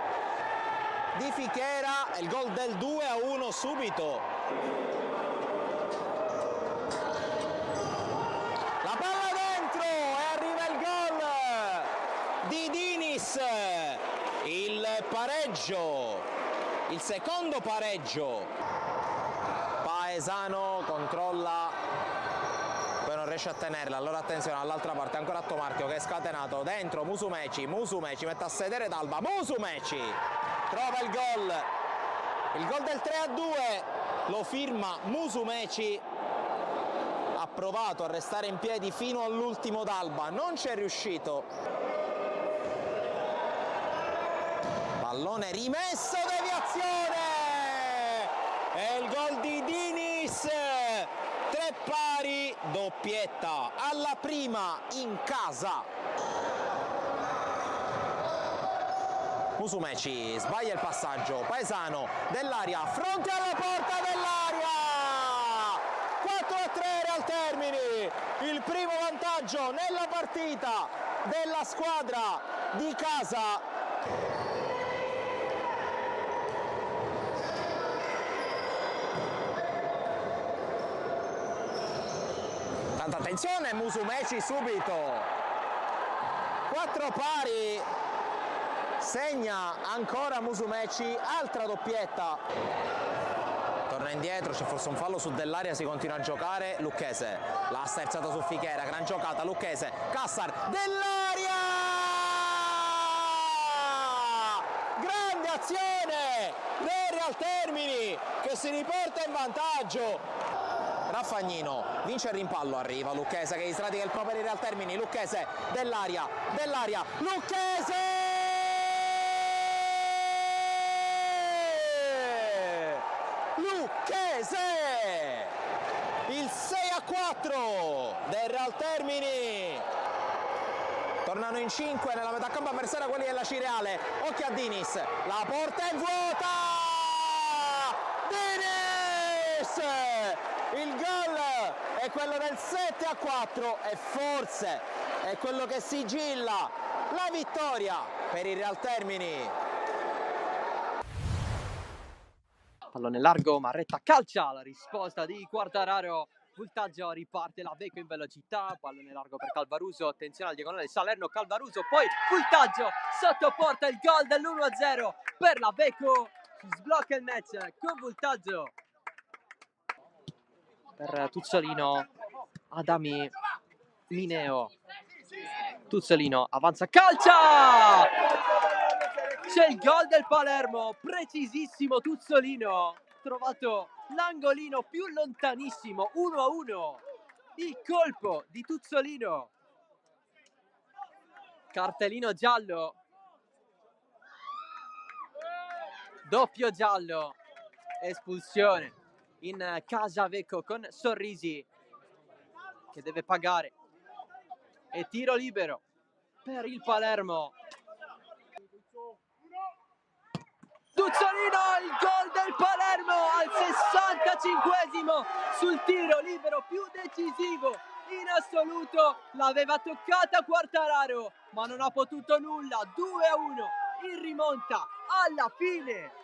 di Fichiera e il gol del 2-1 subito. La palla dentro e arriva il gol di Dinis, il pareggio, il secondo pareggio. Paesano controlla, poi non riesce a tenerla, allora attenzione all'altra parte, ancora a Tomarchio che è scatenato, dentro Musumeci mette a sedere Dalba, Musumeci trova il gol del 3-2 lo firma Musumeci, ha provato a restare in piedi fino all'ultimo Dalba, non ci è riuscito. Pallone rimesso, deviazione! E il gol di Dinis, 3-2 3 pari, doppietta alla prima in casa. Musumeci sbaglia il passaggio, Paesano dell'aria, fronte alla porta dell'aria, 4-3 al termine, il primo vantaggio nella partita della squadra di casa. Tanta attenzione, Musumeci subito, 4 pari, segna ancora Musumeci, altra doppietta. Torna indietro, c'è forse un fallo su dell'aria, si continua a giocare. Lucchese l'ha sterzata su Fichera, gran giocata, Lucchese, Cassar, dell'aria! Grande azione del Real Termini che si riporta in vantaggio. Raffagnino vince il rimpallo, arriva Lucchese che sradica il proprio Real Termini, Lucchese dell'aria, Lucchese! Lucchese, il 6-4 del Real Termini. Tornano in 5 nella metà campo avversaria quelli della Cireale. Occhio a Dinis, la porta è vuota. Dinis, il gol è quello del 7-4 e forse è quello che sigilla la vittoria per il Real Termini. Pallone largo, Marretta calcia, la risposta di Quartararo, voltaggio, riparte la Veco in velocità, pallone largo per Calvaruso, attenzione al diagonale Salerno, Calvaruso, poi voltaggio, sotto porta il gol dell'1-0 per la Veco, si sblocca il match con voltaggio per Tuzzolino, Adami, Mineo, Tuzzolino avanza, calcia! C'è il gol del Palermo, precisissimo Tuzzolino, trovato l'angolino più lontanissimo, 1-1, il colpo di Tuzzolino, cartellino giallo, doppio giallo, espulsione in casa Veco con Sorrisi che deve pagare e tiro libero per il Palermo. Tuzzolino, il gol del Palermo al 65esimo sul tiro libero più decisivo in assoluto, l'aveva toccata Quartararo ma non ha potuto nulla, 2-1 in rimonta alla fine.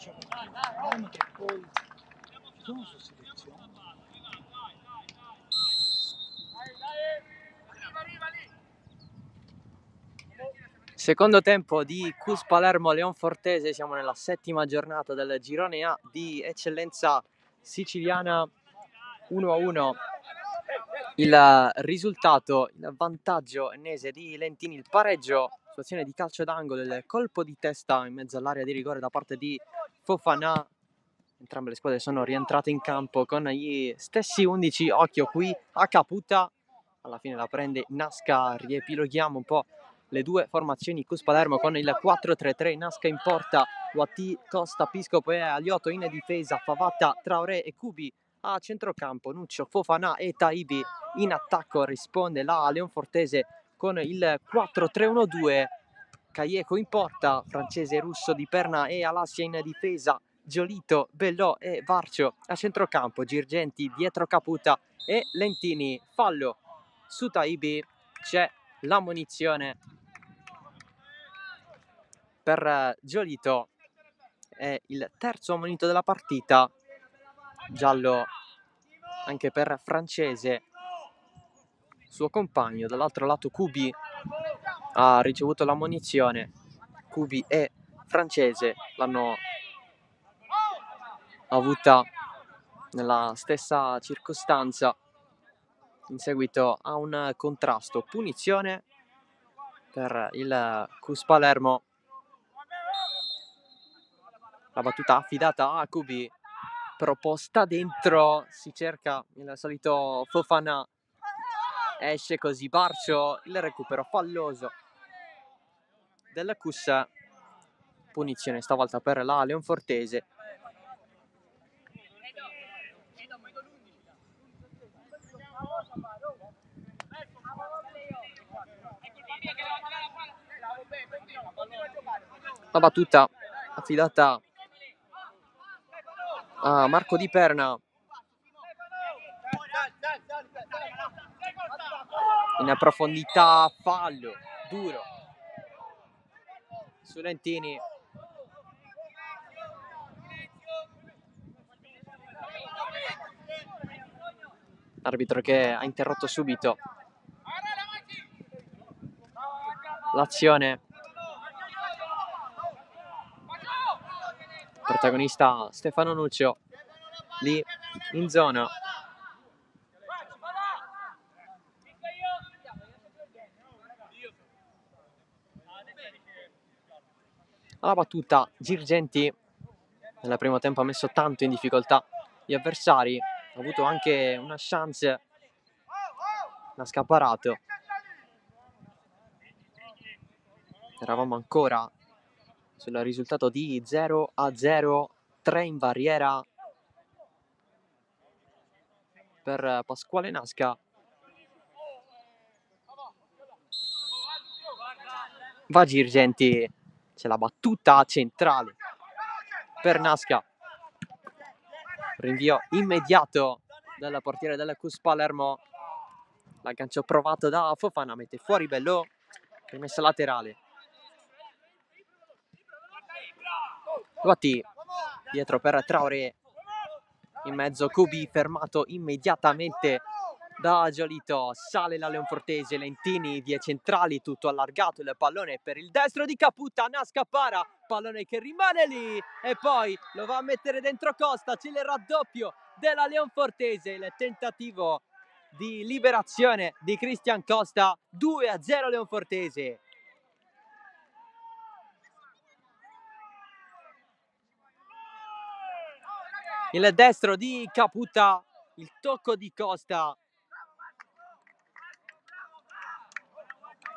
che poi ci sono sostituzioni. Secondo tempo di Cus Palermo Leonfortese, siamo nella 7ª giornata del girone A di eccellenza siciliana. 1-1 il risultato, il vantaggio ennese di Lentini, il pareggio su azione di calcio d'angolo, il colpo di testa in mezzo all'area di rigore da parte di Fofana. Entrambe le squadre sono rientrate in campo con gli stessi 11, occhio qui a Caputa, alla fine la prende Nasca. Riepiloghiamo un po' le due formazioni. Cus Palermo con il 4-3-3, Nasca in porta, Wati, Costa, Piscopo e Aliotto in difesa, Favata, Traoré e Cubi a centrocampo, Nuccio, Fofana e Taibi in attacco. Risponde la Leonfortese con il 4-3-1-2, Caieco in porta, Francese, Russo, Di Perna e Alassia in difesa, Giolito, Bellò e Varcio a centrocampo, Girgenti dietro Caputa e Lentini. Fallo su Taibi, c'è l'ammonizione per Giolito, è il terzo ammonito della partita, giallo anche per Francese, suo compagno. Dall'altro lato Cubi ha ricevuto l'ammonizione, Cubi e Francese l'hanno avuta nella stessa circostanza in seguito a un contrasto. Punizione per il Cus Palermo, la battuta affidata a Cubi, proposta dentro, si cerca il solito Fofana, esce così Barcio, il recupero falloso del Cus, punizione stavolta per la Leonfortese. La battuta affidata a Marco Di Perna, in profondità, fallo duro su Lentini. Arbitro che ha interrotto subito l'azione. Protagonista Stefano Nuccio lì in zona. Alla battuta Girgenti nel primo tempo ha messo tanto in difficoltà gli avversari, ha avuto anche una chance, ha scapparato. Eravamo ancora sul risultato di 0-0, 3 in barriera per Pasquale Nasca. Va Girgenti, c'è la battuta centrale per Nasca, rinvio immediato dal portiere del Cus Palermo, l'aggancio provato da Fofana, mette fuori Bellò, rimessa laterale. Guatti dietro per Traoré, in mezzo Cubi, fermato immediatamente da Giolito. Sale la Leonfortese, Lentini, vie centrali, tutto allargato, il pallone per il destro di Caputa, Nasca para, pallone che rimane lì e poi lo va a mettere dentro Costa, c'è il raddoppio della Leonfortese, il tentativo di liberazione di Cristian Costa. 2-0 Leonfortese. Il destro di Caputa, il tocco di Costa,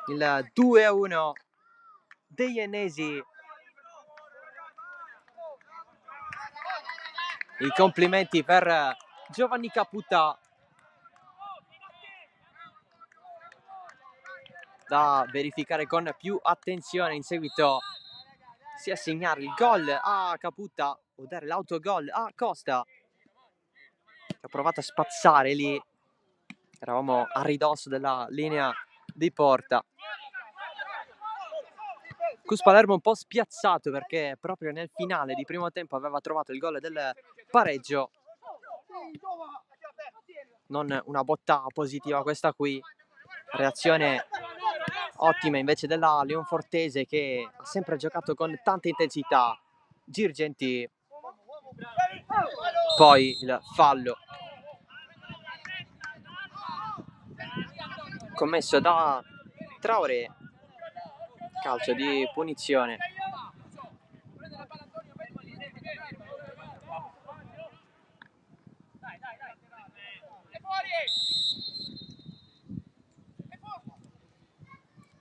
il 2-1 degli ennesi. I complimenti per Giovanni Caputa, da verificare con più attenzione in seguito sia segnare il gol a Caputa o dare l'autogol a Costa, che ha provato a spazzare lì, eravamo a ridosso della linea di porta. Cus Palermo un po' spiazzato perché proprio nel finale di primo tempo aveva trovato il gol del pareggio. Non una botta positiva questa qui. Reazione ottima invece della Leonfortese, che ha sempre giocato con tanta intensità. Girgenti, poi il fallo commesso da Traoré, calcio di punizione.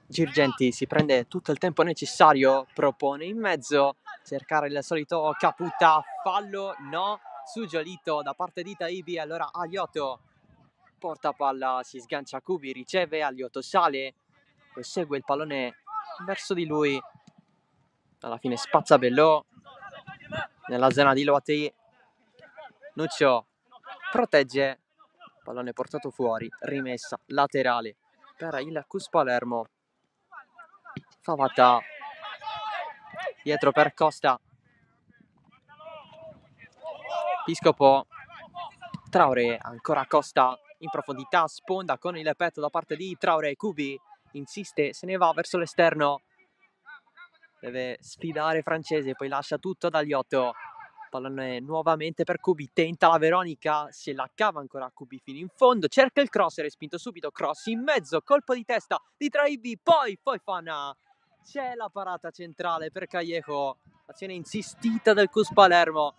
Girgenti si prende tutto il tempo necessario, propone in mezzo, cercare il solito Caputa, fallo, no, su Giolito da parte di Taibi, allora Aliotto porta palla, si sgancia Kubi, riceve, Aliotto sale e segue il pallone verso di lui, alla fine spazza Bellò nella zona di Loati, Nuccio protegge, pallone portato fuori, rimessa laterale per il Cus Palermo. Favata dietro per Costa, Piscopo, Traoré, ancora Costa in profondità, sponda con il petto da parte di Traoré, Kubi insiste, se ne va verso l'esterno, deve sfidare Francese, poi lascia tutto da Aliotto, pallone nuovamente per Kubi, tenta la Veronica, se la cava ancora Kubi fino in fondo, cerca il cross, respinto subito, cross in mezzo, colpo di testa di Traibi, poi Fana, c'è la parata centrale per Callejo, azione insistita del Cus Palermo.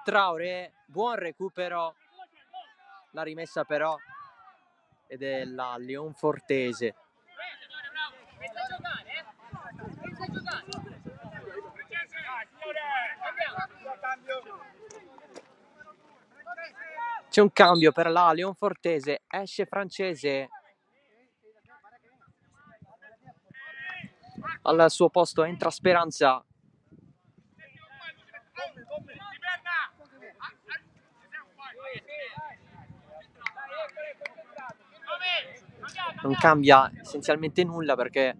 Traoré, buon recupero, la rimessa però è della Leonfortese. C'è un cambio per la Leonfortese, esce Francese, al suo posto entra Speranza. Non cambia essenzialmente nulla perché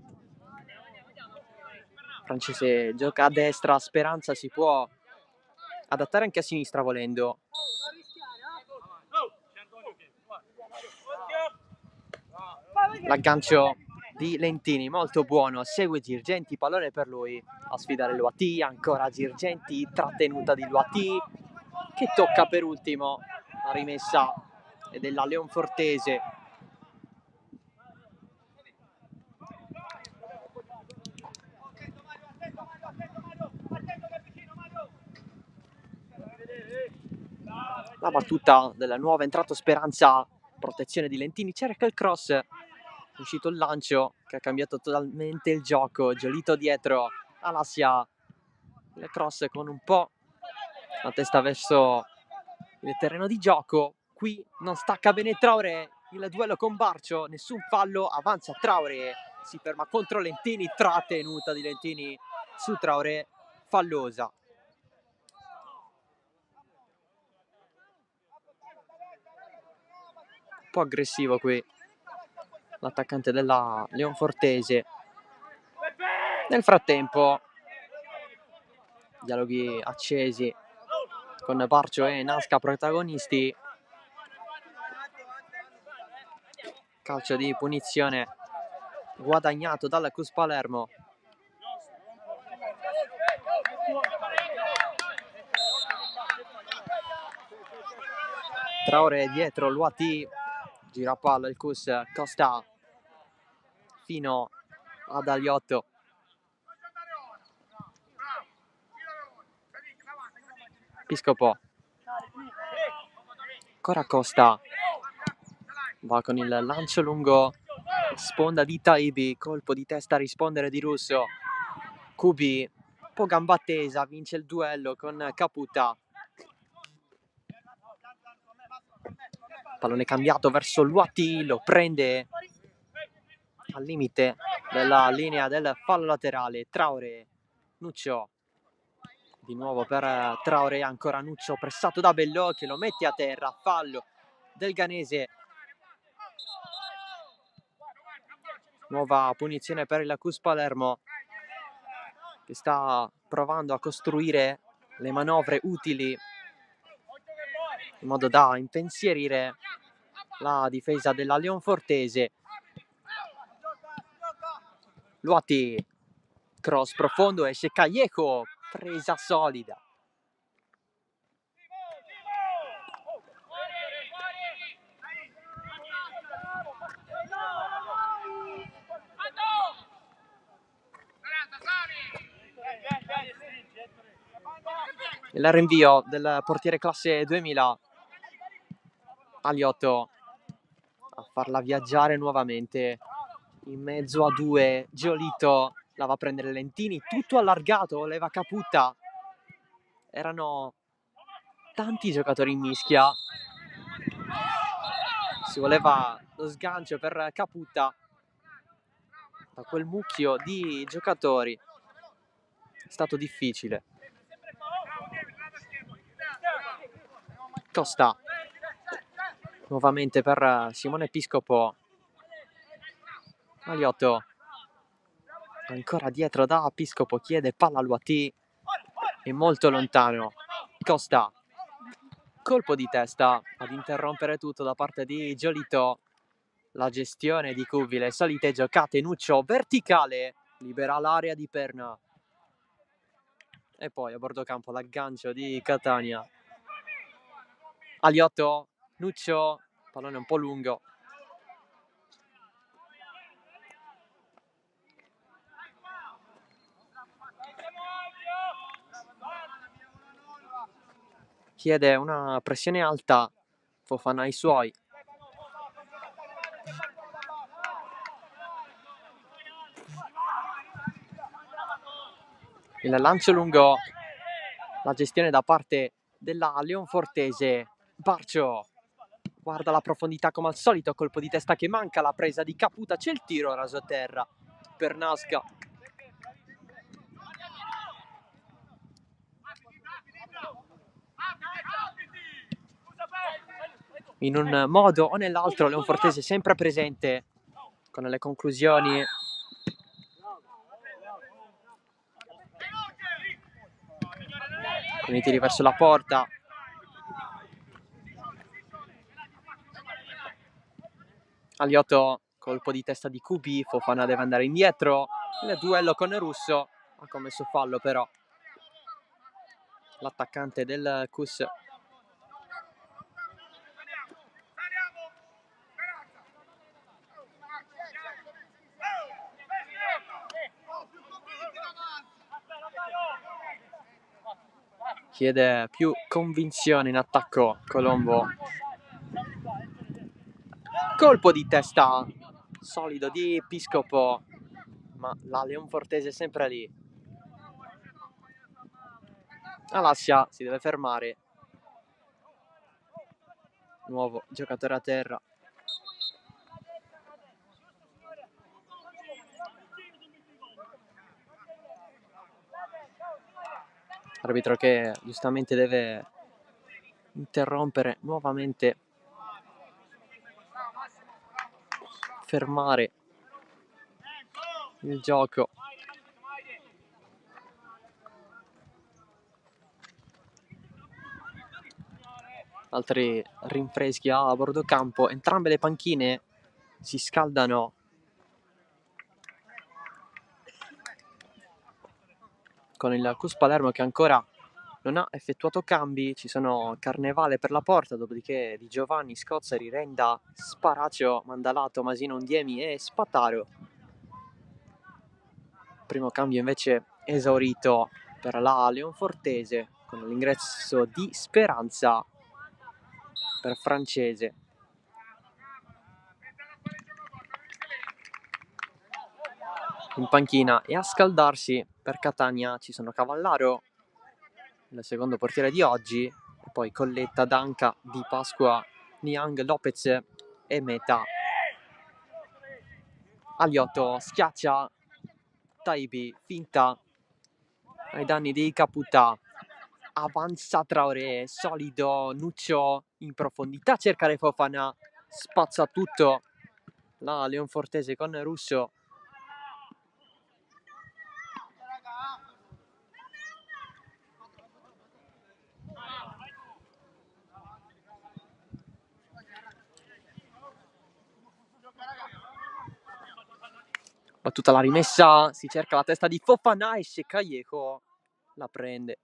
Francese gioca a destra, Speranza si può adattare anche a sinistra volendo. L'aggancio di Lentini molto buono, segue Girgenti, pallone per lui a sfidare Loati, ancora Girgenti, trattenuta di Loati che tocca per ultimo, la rimessa è della Leonfortese. La battuta della nuova entrato Speranza, protezione di Lentini, cerca il cross, è uscito il lancio che ha cambiato totalmente il gioco, Giolito dietro, Alassia, il cross con un po' la testa verso il terreno di gioco, qui non stacca bene Traoré, il duello con Barcio, nessun fallo, avanza Traoré, si ferma contro Lentini, trattenuta di Lentini su Traoré, fallosa. Un po' aggressivo qui l'attaccante della Leonfortese. Nel frattempo dialoghi accesi con Barcio e Nasca protagonisti, calcio di punizione guadagnato dal Cus Palermo. Traoré dietro, Loati, gira palla il Cus, Costa fino ad Aliotto. Piscopo, ancora Costa, va con il lancio lungo, sponda di Taibi, colpo di testa a rispondere di Russo. Kubi, un po' gamba tesa, vince il duello con Caputa. Pallone cambiato verso Loati, lo prende al limite della linea del fallo laterale. Traoré, Nuccio, di nuovo per Traoré, ancora Nuccio pressato da Bellò che lo mette a terra, fallo del Ghanese. Nuova punizione per il Cus Palermo, che sta provando a costruire le manovre utili in modo da impensierire la difesa della Leonfortese. Luati, cross profondo, esce Callejo, presa solida. Il rinvio del portiere classe 2000, Aliotto a farla viaggiare nuovamente in mezzo a due. Giolito la va a prendere Lentini, tutto allargato, leva Caputa. Erano tanti giocatori in mischia, si voleva lo sgancio per Caputa da quel mucchio di giocatori. È stato difficile. Costa nuovamente per Simone Piscopo. Aliotto ancora dietro da Piscopo, chiede palla a Luati, è molto lontano. Costa, colpo di testa ad interrompere tutto da parte di Giolito. La gestione di Cuvi, le solite giocate. Nuccio verticale, libera l'area di Perna e poi a bordo campo l'aggancio di Catania. Aliotto, Nuccio, pallone un po' lungo. Chiede una pressione alta Fofana ai suoi. Il lancio lungo, la gestione da parte della Leonfortese. Barcio guarda la profondità come al solito, colpo di testa che manca, la presa di Caputa, c'è il tiro raso a terra per Nasca. In un modo o nell'altro Leonfortese sempre presente con le conclusioni. Con i tiri verso la porta. Aliotto, colpo di testa di Cubi, Fofana deve andare indietro. Il duello con Russo, ha commesso fallo però l'attaccante del Cus. Chiede più convinzione in attacco Colombo. Colpo di testa solido di Piscopo, ma la Leonfortese è sempre lì. Alassia si deve fermare. Nuovo giocatore a terra. Arbitro che giustamente deve interrompere nuovamente, fermare il gioco. Altri rinfreschi a bordo campo, entrambe le panchine si scaldano. Con il Cus Palermo che ancora non ha effettuato cambi, ci sono Carnevale per la porta, dopodiché Di Giovanni, Scozzari, Renda, Sparacio, Mandalato, Masino, Undiemi e Spataro. Primo cambio invece esaurito per la Leonfortese, con l'ingresso di Speranza per Francese. In panchina e a scaldarsi per Catania ci sono Cavallaro, il secondo portiere di oggi, e poi Colletta, Danca, Di Pasqua, Niang, Lopez e Meta. Aliotto schiaccia Taibi, finta ai danni di Caputa. Avanza Traoré, solido Nuccio in profondità, cerca Fofana, spazza tutto la Leonfortese con Russo. Battuta la rimessa, si cerca la testa di Fofana, esce Callejo, la prende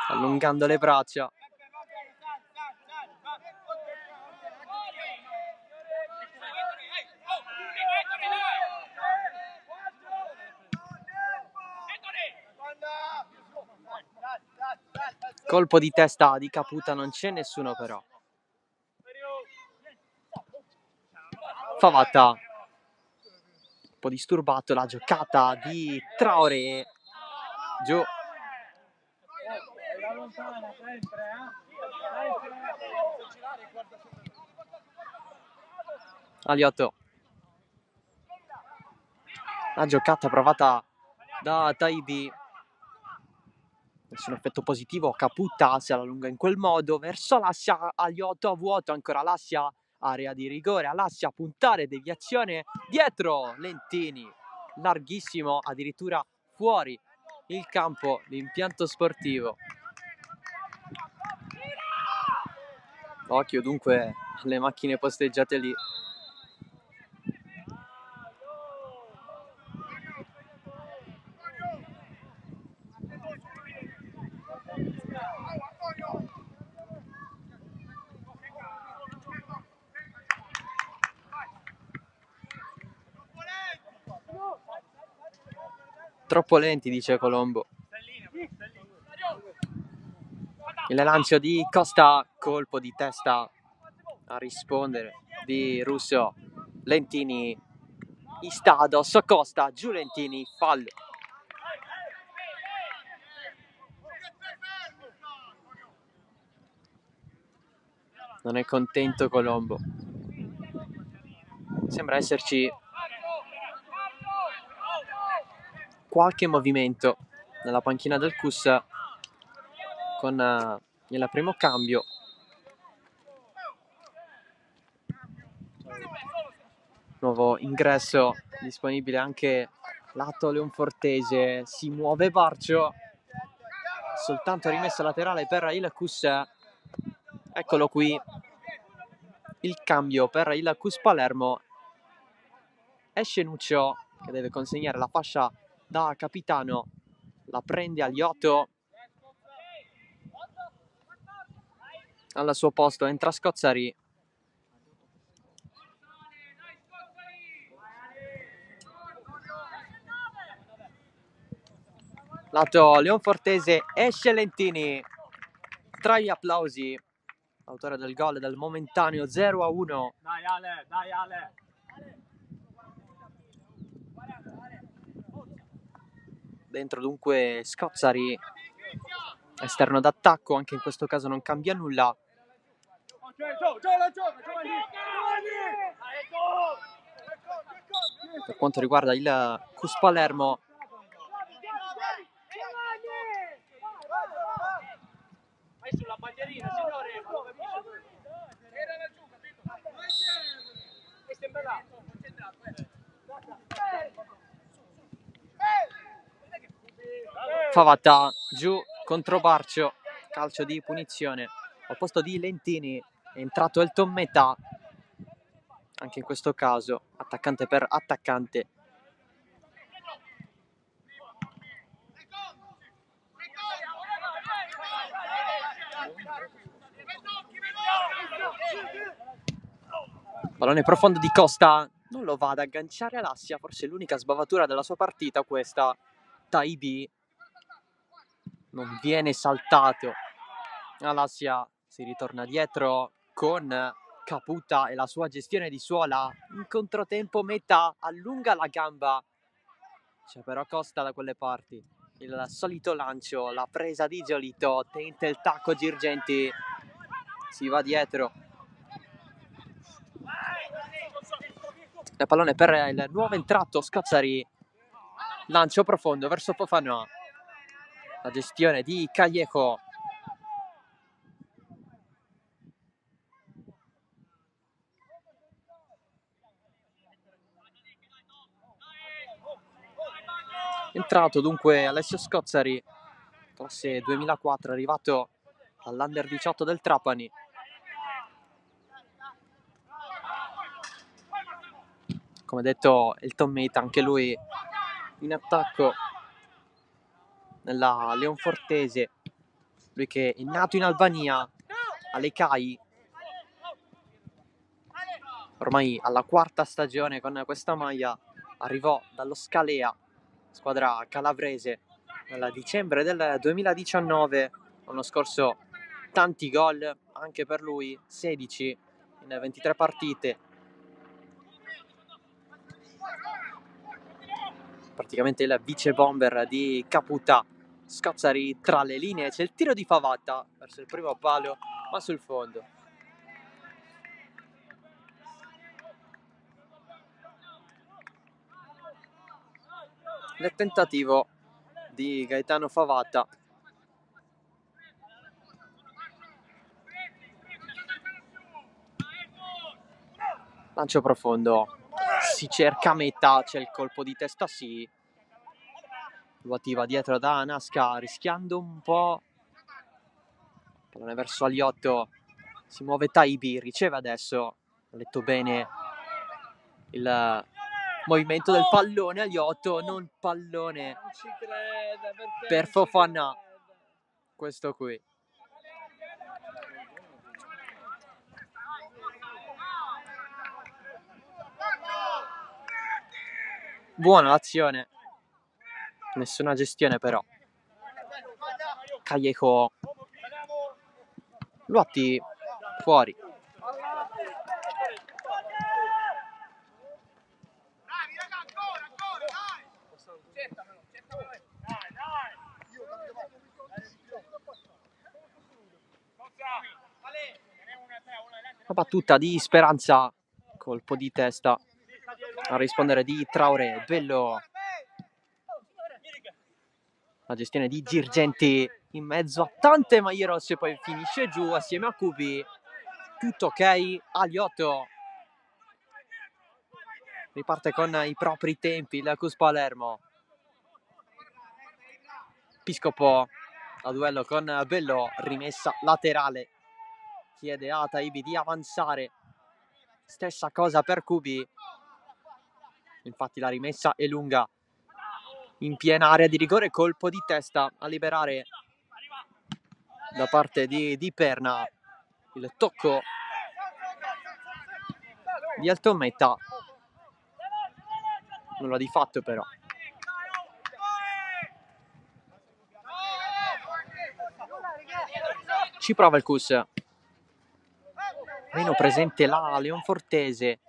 allungando le braccia. Colpo di testa di Caputa, non c'è nessuno però. Favata, un po' disturbato, la giocata di Traoré, giù. Aliotto, la giocata provata da Taibi, nessun effetto positivo. Caputa se la allunga in quel modo verso Lascia, Aliotto a vuoto, ancora Lascia, area di rigore, Lascia, puntare, deviazione dietro Lentini, larghissimo, addirittura fuori il campo, l'impianto sportivo. Occhio dunque alle macchine posteggiate lì. Troppo lenti, dice Colombo. Il lancio di Costa, colpo di testa a rispondere di Russo. Lentini, Istado, Costa, giù Lentini, fallo. Non è contento Colombo. Sembra esserci qualche movimento nella panchina del CUS con il primo cambio. Nuovo ingresso disponibile anche lato Leonfortese. Si muove Barcio, soltanto rimessa laterale per il CUS. Eccolo qui il cambio per il CUS Palermo. Esce Nuccio che deve consegnare la fascia da capitano, la prende Aliotto. Al suo posto entra Scozzari. Lato Leonfortese, esce Lentini. Tra gli applausi, autore del gol del momentaneo 0-1. Dai Ale, dai Ale. Dentro dunque Scozzari, esterno d'attacco, anche in questo caso non cambia nulla. Per quanto riguarda il CUS Palermo, Sulla bandierina, signore, non lo capisce. Era laggiù, capito? Questo è imbellato, concentrato, Favata giù contro Barcio, calcio di punizione al posto di Lentini. È entrato Elton Metà, anche in questo caso attaccante per attaccante. Pallone profondo di Costa, non lo va ad agganciare Alassia, forse l'unica sbavatura della sua partita questa. Taibi non viene saltato. Alassia si ritorna dietro con Caputa e la sua gestione di suola. In controtempo Metà allunga la gamba. C'è però Costa da quelle parti. Il solito lancio, la presa di Giolito, tenta il tacco Girgenti, si va dietro. Il pallone per il nuovo entrato Scozzari. Lancio profondo verso Fofana. La gestione di Callejo. Entrato dunque Alessio Scozzari, classe 2004, arrivato all'Under 18 del Trapani. Come detto, Elton Meita, anche lui in attacco nella Leonfortese. Lui che è nato in Albania, a Lecai, ormai alla quarta stagione con questa maglia, arrivò dallo Scalea, squadra calabrese, nel dicembre del 2019, l'anno scorso tanti gol anche per lui, 16 in 23 partite. Praticamente il vice bomber di Caputa. Scozzari tra le linee, c'è il tiro di Favatta verso il primo palo, ma sul fondo. Il tentativo di Gaetano Favatta. Lancio profondo, si cerca a metà, c'è il colpo di testa, sì. Ruativa dietro da Nasca, rischiando un po'. Pallone verso Aliotto, si muove Taibi, riceve adesso, ha letto bene il movimento del pallone. Aliotto, non pallone per Fofana, questo qui. Buona l'azione, nessuna gestione però. Callejo, Luatti fuori. La battuta di Speranza, colpo di testa a rispondere di Traoré. Bello la gestione di Girgenti in mezzo a tante maglie rosse, poi finisce giù assieme a Cubi. Tutto ok. Aliotto riparte con i propri tempi il Cus Palermo. Piscopo a duello con Bello, rimessa laterale, chiede a Taibi di avanzare, stessa cosa per Cubi, infatti la rimessa è lunga in piena area di rigore, colpo di testa a liberare da parte di Perna. Il tocco di Elton Meita, nulla di fatto però. Ci prova il Cus, meno presente la Leonfortese.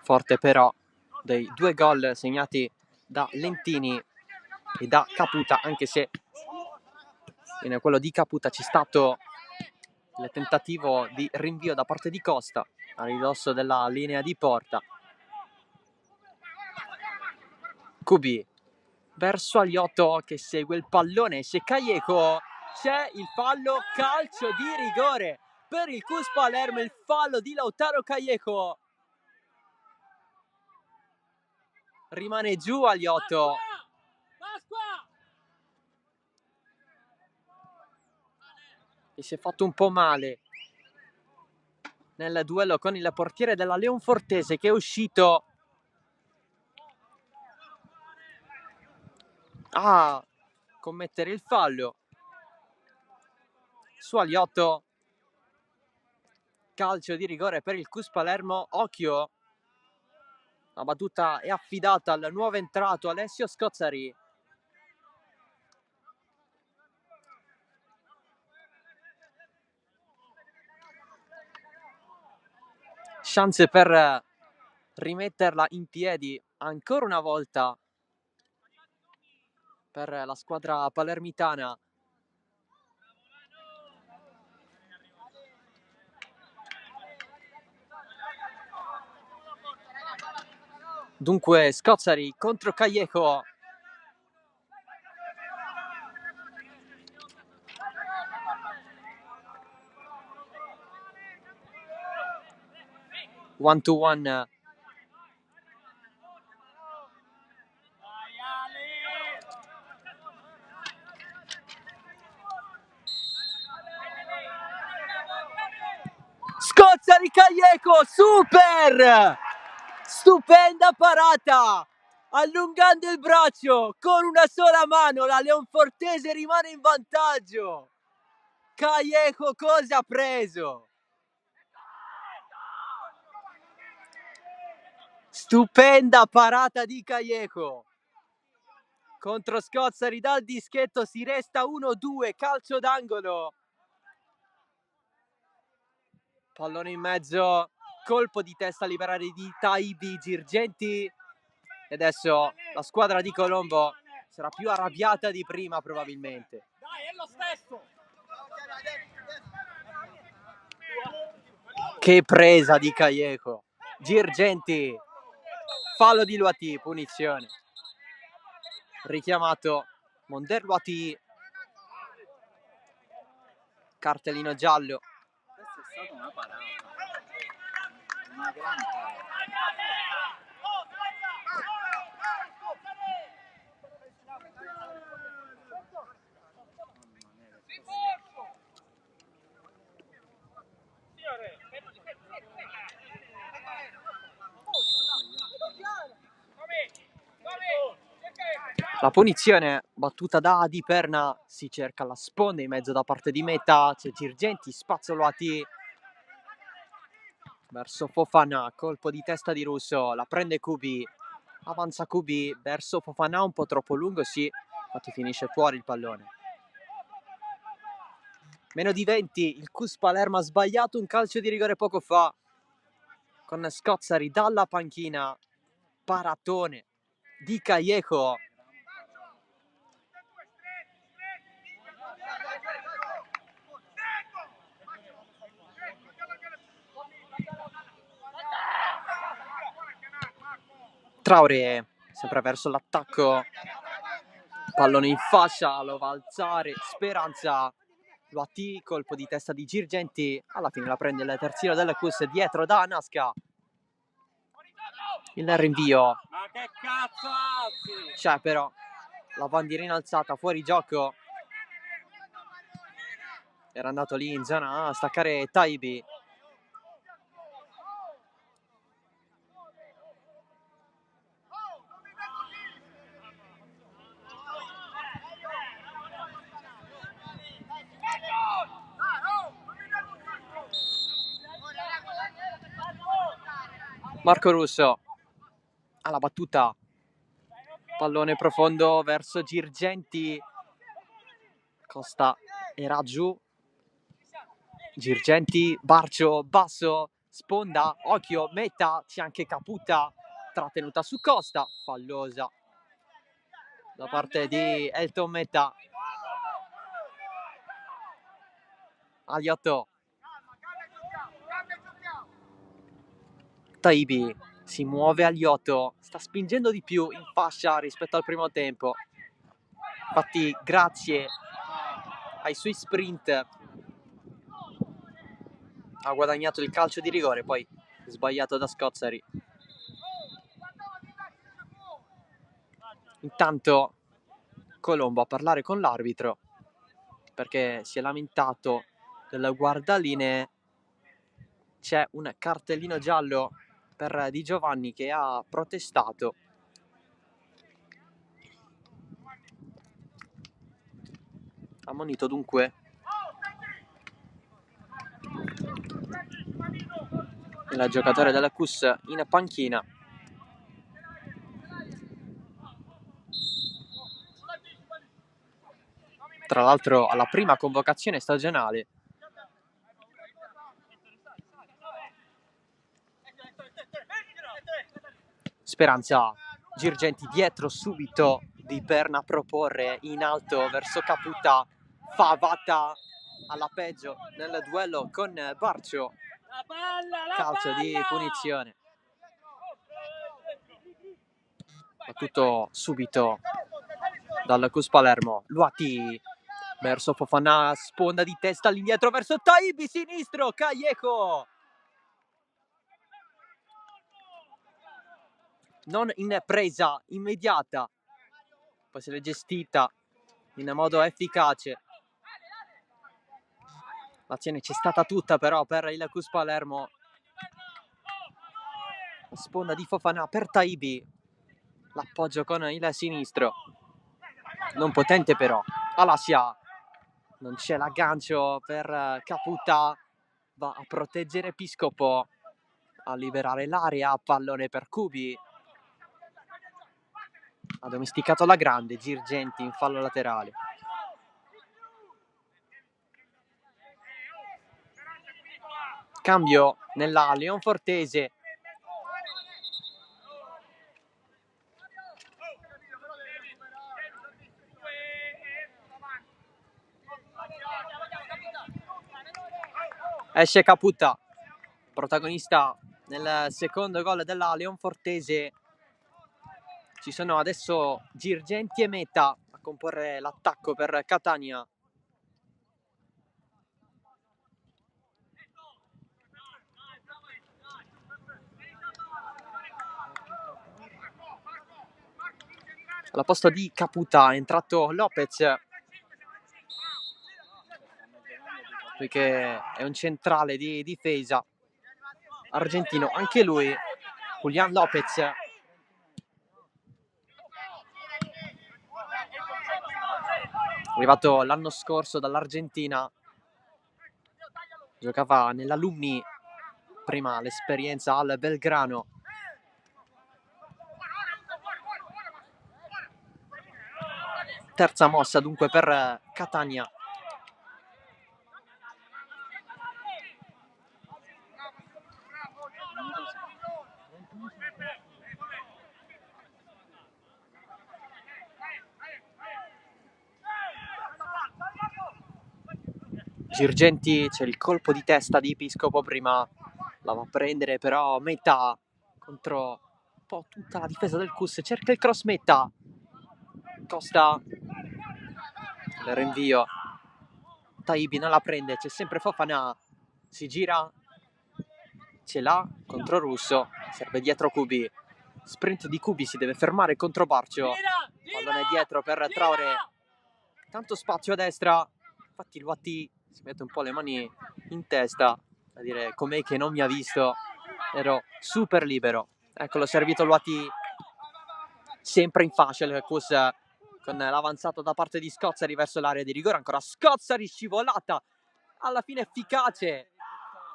Forte però dei 2 gol segnati da Lentini e da Caputa, anche se in quello di Caputa c'è stato il tentativo di rinvio da parte di Costa a ridosso della linea di porta. Cubi verso Aliotto che segue il pallone, c'è Callejo, c'è il fallo, calcio di rigore per il Cus Palermo, il fallo di Lautaro Callejo. Rimane giù Aliotto. E si è fatto un po' male nel duello con il portiere della Leonfortese, che è uscito a commettere il fallo su Aliotto. Calcio di rigore per il Cus Palermo. Occhio, la battuta è affidata al nuovo entrato Alessio Scozzari. Chance per rimetterla in piedi ancora una volta per la squadra palermitana. Dunque Scozzari contro Callejo. 1-to-1. Scozzari Callejo, super! Stupenda parata! Allungando il braccio con una sola mano, la Leonfortese rimane in vantaggio. Callejo cosa ha preso? Stupenda parata di Callejo contro Scozzari. Dal dischetto si resta 1-2, calcio d'angolo. Pallone in mezzo, colpo di testa a liberare di Taibi, Girgenti. E adesso la squadra di Colombo sarà più arrabbiata di prima probabilmente. Dai, è lo stesso! Che presa di Callejo. Girgenti, fallo di Luati, punizione. Richiamato Monder Luati. Cartellino giallo. Questa è stata una parata. Una grande parata. La punizione battuta da Di Perna, si cerca la sponda in mezzo da parte di meta, c'è Girgenti, spazio Luati verso Fofana, colpo di testa di Russo, la prende Kubi, avanza Kubi verso Fofana, un po' troppo lungo, sì, infatti finisce fuori il pallone. Meno di 20, il Cus Palermo ha sbagliato un calcio di rigore poco fa, con Scozzari dalla panchina, paratone di Callejo. Traoré, sempre verso l'attacco, pallone in fascia, lo va a alzare, Speranza, Luati, colpo di testa di Girgenti, alla fine la prende il terzino della Cus dietro da Nasca. Il rinvio, Ma che cazzo alzi? c'è però la bandierina alzata, fuori gioco. Era andato lì in zona a staccare Taibi. Marco Russo alla battuta, pallone profondo verso Girgenti, Costa era giù, Girgenti, Barcio, basso, sponda, occhio, meta, c'è anche Caputa, trattenuta su Costa, fallosa da parte di Elton Meta. Aliotto, Taibi si muove, Aliotto sta spingendo di più in fascia rispetto al primo tempo, infatti grazie ai suoi sprint ha guadagnato il calcio di rigore, poi sbagliato da Scozzari. Intanto Colombo a parlare con l'arbitro perché si è lamentato del guardalinee. C'è un cartellino giallo per Di Giovanni che ha protestato. Ammonito dunque il giocatore della Cus in panchina. Tra l'altro alla prima convocazione stagionale. Speranza, Girgenti dietro subito, Di Perna a proporre in alto verso Caputa, Favata alla peggio nel duello con Barcio, calcio di punizione. Battuto subito dal Cus Palermo, Luati verso Fofana, sponda di testa all'indietro verso Taibi, sinistro, Callejo. non in presa immediata, poi se l'è gestita in modo efficace. L'azione c'è stata tutta però per il Cus Palermo. La sponda di Fofana per Taibi, l'appoggio con il sinistro, non potente però. Alassia, non c'è l'aggancio per Caputa, va a proteggere Piscopo, a liberare l'area, pallone per Cubi. Ha domesticato la grande, Girgenti in fallo laterale. Cambio nella Leonfortese. Esce Caputa, protagonista nel secondo gol della Leonfortese. Ci sono adesso Girgenti e Meta a comporre l'attacco per Catania. Al posto di Caputa è entrato Lopez, perché è un centrale di difesa argentino, anche lui, Julián Lopez. Arrivato l'anno scorso dall'Argentina, giocava nell'Alumni, prima l'esperienza al Belgrano. Terza mossa dunque per Catania. Girgenti, c'è il colpo di testa di Piscopo prima, la va a prendere però Meta contro un po' tutta la difesa del Cus, cerca il cross Meta, Costa, il rinvio, Taibi non la prende, c'è sempre Fofana, si gira, ce l'ha contro Russo, serve dietro Cubi, sprint di Cubi, si deve fermare contro Barcio, pallone dietro per Traoré, tanto spazio a destra, infatti il Luati si mette un po' le mani in testa a dire com'è che non mi ha visto, ero super libero. Eccolo servito Luati, sempre in fascia il Cus con l'avanzato da parte di Scozzari verso l'area di rigore, ancora Scozzari, scivolata alla fine efficace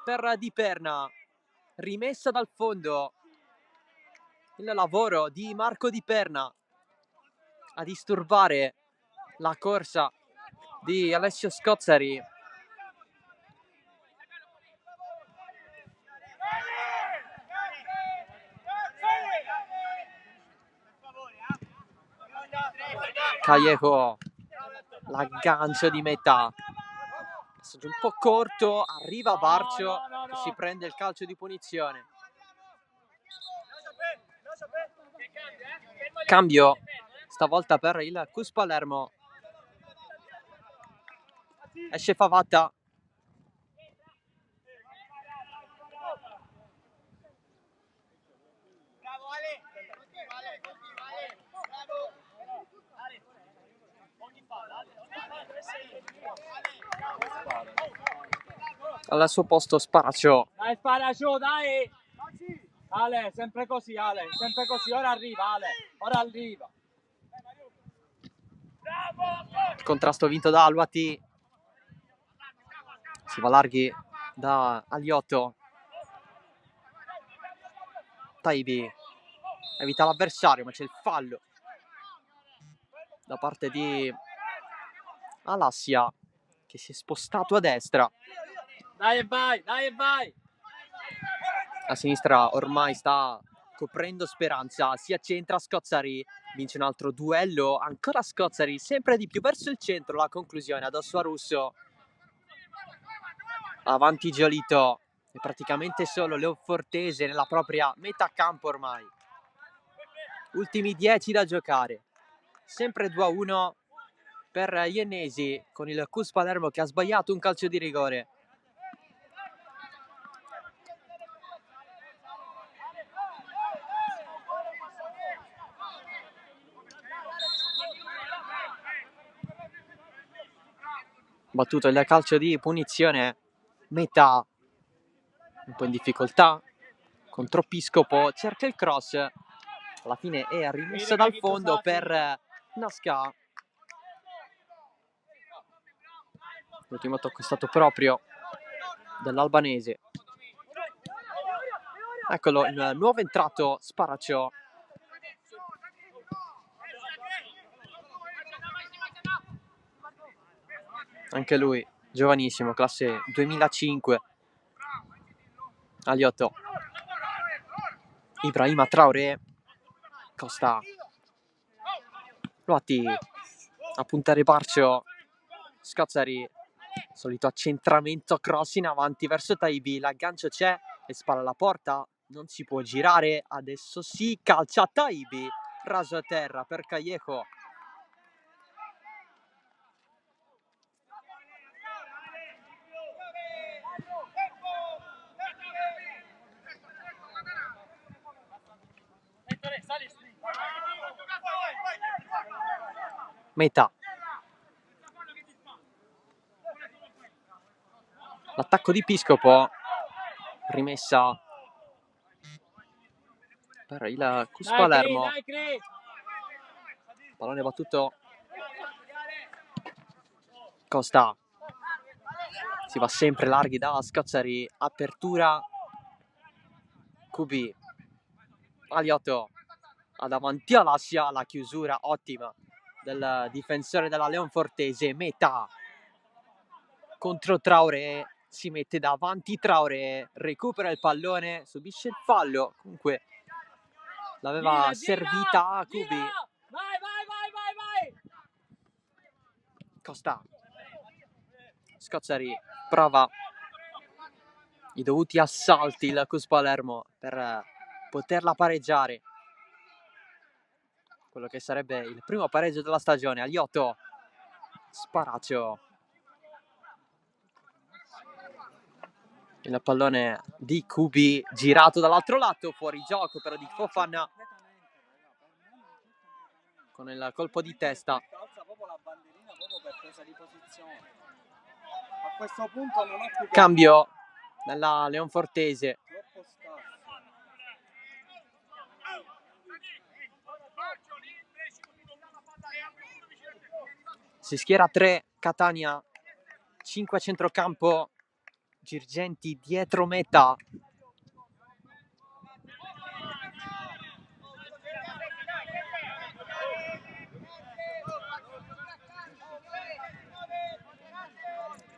per Di Perna, rimessa dal fondo, il lavoro di Marco Di Perna a disturbare la corsa di Alessio Scozzari. Callejo, l'aggancio di Meta, passaggio un po' corto, arriva Barcio che si prende il calcio di punizione. Cambio stavolta per il Cus Palermo, esce Favata, al suo posto Sparacio. Dai Sparacio, dai! Ale, sempre così Ale, sempre così, ora arriva Ale, ora arriva. Contrasto vinto da Luati, si va larghi da Aliotto, Taibi evita l'avversario ma c'è il fallo da parte di Alassia che si è spostato a destra. Dai e vai, dai e vai! A sinistra ormai sta coprendo Speranza, si accentra Scozzari, vince un altro duello, ancora Scozzari, sempre di più verso il centro, la conclusione addosso a Russo. Avanti Giolito, è praticamente solo Leonfortese nella propria metà campo ormai. Ultimi 10 da giocare, sempre 2-1 per gli ennesi, con il Cus Palermo che ha sbagliato un calcio di rigore. battuto il calcio di punizione. Metà un po' in difficoltà contro Piscopo, cerca il cross, alla fine è rimessa dal fondo per Nasca. L'ultimo tocco è stato proprio dell'albanese. Eccolo il nuovo entrato Sparaccio. Anche lui giovanissimo, classe 2005. Aliotto. Ibrahima Traoré. Costa. Luati a puntare Barcio. Scozzari. Solito accentramento, cross in avanti verso Taibi. L'aggancio c'è e spara alla porta. Non si può girare. Adesso sì, calcia Taibi. Raso a terra per Callejo. Metà. L'attacco di Piscopo. Rimessa per il Cus Palermo. Pallone battuto. Costa. Si va sempre larghi da Scozzari. Apertura. QB. Aliotto. Ha davanti all'Assia. La chiusura ottima del difensore della Leonfortese. Metà. Contro Traoré. Si mette davanti Traoré. Recupera il pallone. Subisce il fallo. Comunque l'aveva servita a QB. Vai. Costa. Scozzari prova i dovuti assalti il Cus Palermo per poterla pareggiare. Quello che sarebbe il primo pareggio della stagione. Aliotto. Sparaccio. Il pallone di QB girato dall'altro lato. Fuori gioco però di Fofana. Con il colpo di testa. Alza proprio la bandierina proprio per presa di posizione. A questo punto non ho più Cambio nella Leonfortese. troppo scarso. Si schiera 3 Catania, 5 a centrocampo, Girgenti dietro metà.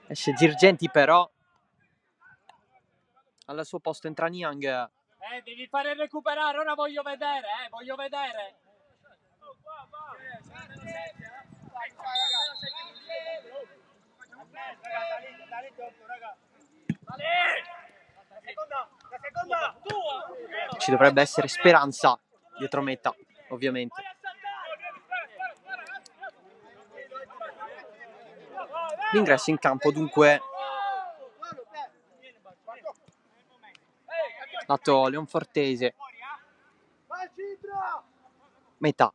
Esce Girgenti però. Al suo posto entra Niang. Devi fare recuperare, ora voglio vedere. Ci dovrebbe essere Speranza dietro metà, ovviamente. L'ingresso in campo dunque lato Leonfortese. Metà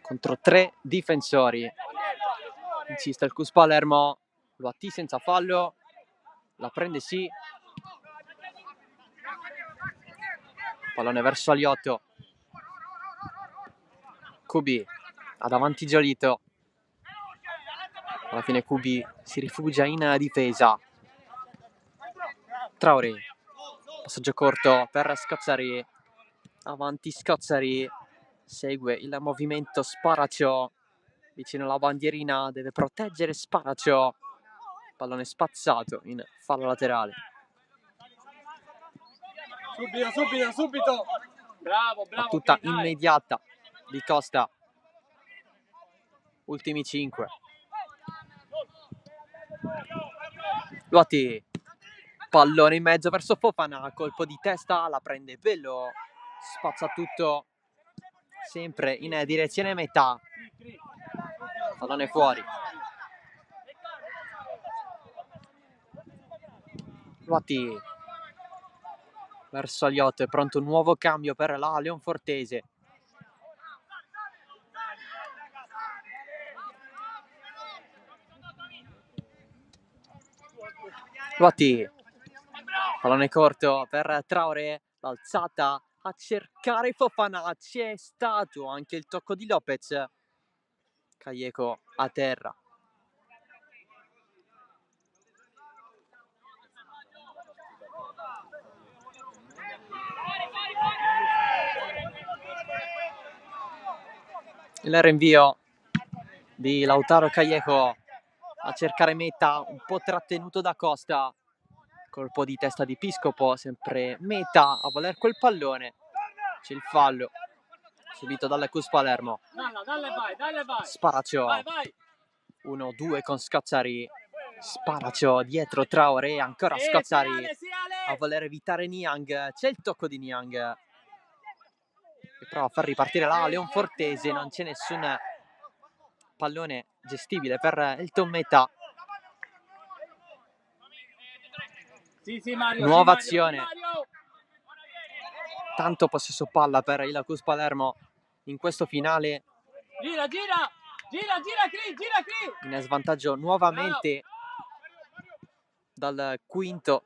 contro 3 difensori. Insiste il Cus Palermo. Luati senza fallo. La prende sì. Pallone verso Aliotto. QB ha davanti Giolito. Alla fine QB si rifugia in difesa. Traoré. Passaggio corto per Scozzari. Avanti Scozzari. Segue il movimento Sparaccio. Vicino alla bandierina. Deve proteggere Sparaccio. Pallone spazzato in fallo laterale. Subito. Bravo. Battuta immediata di Costa. Ultimi 5. Luati. Pallone in mezzo verso Fofana. Colpo di testa. La prende Bello. Spazza tutto. Sempre in direzione metà. Pallone fuori. Luati. Verso Aliotto. È pronto un nuovo cambio per la Leonfortese. Luati, pallone corto per Traoré, l'alzata a cercare Fofana, c'è stato anche il tocco di Lopez. Callejo a terra. Il rinvio di Lautaro Callejo a cercare Meta, un po' trattenuto da Costa. Colpo di testa di Piscopo, sempre Meta a voler quel pallone. C'è il fallo subito dalla Cus Palermo. Dalle vai. Sparacio. Vai. 1-2 con Scozzari. Sparacio dietro Traoré, ancora Scozzari a voler evitare Niang. C'è il tocco di Niang che prova a far ripartire la Leonfortese. Non c'è nessun pallone gestibile per Elton Meta. Sì, Mario. Nuova sì, Mario, azione. Mario. Tanto possesso palla per il Cus Palermo in questo finale. Gira, Cri. In svantaggio nuovamente dal quinto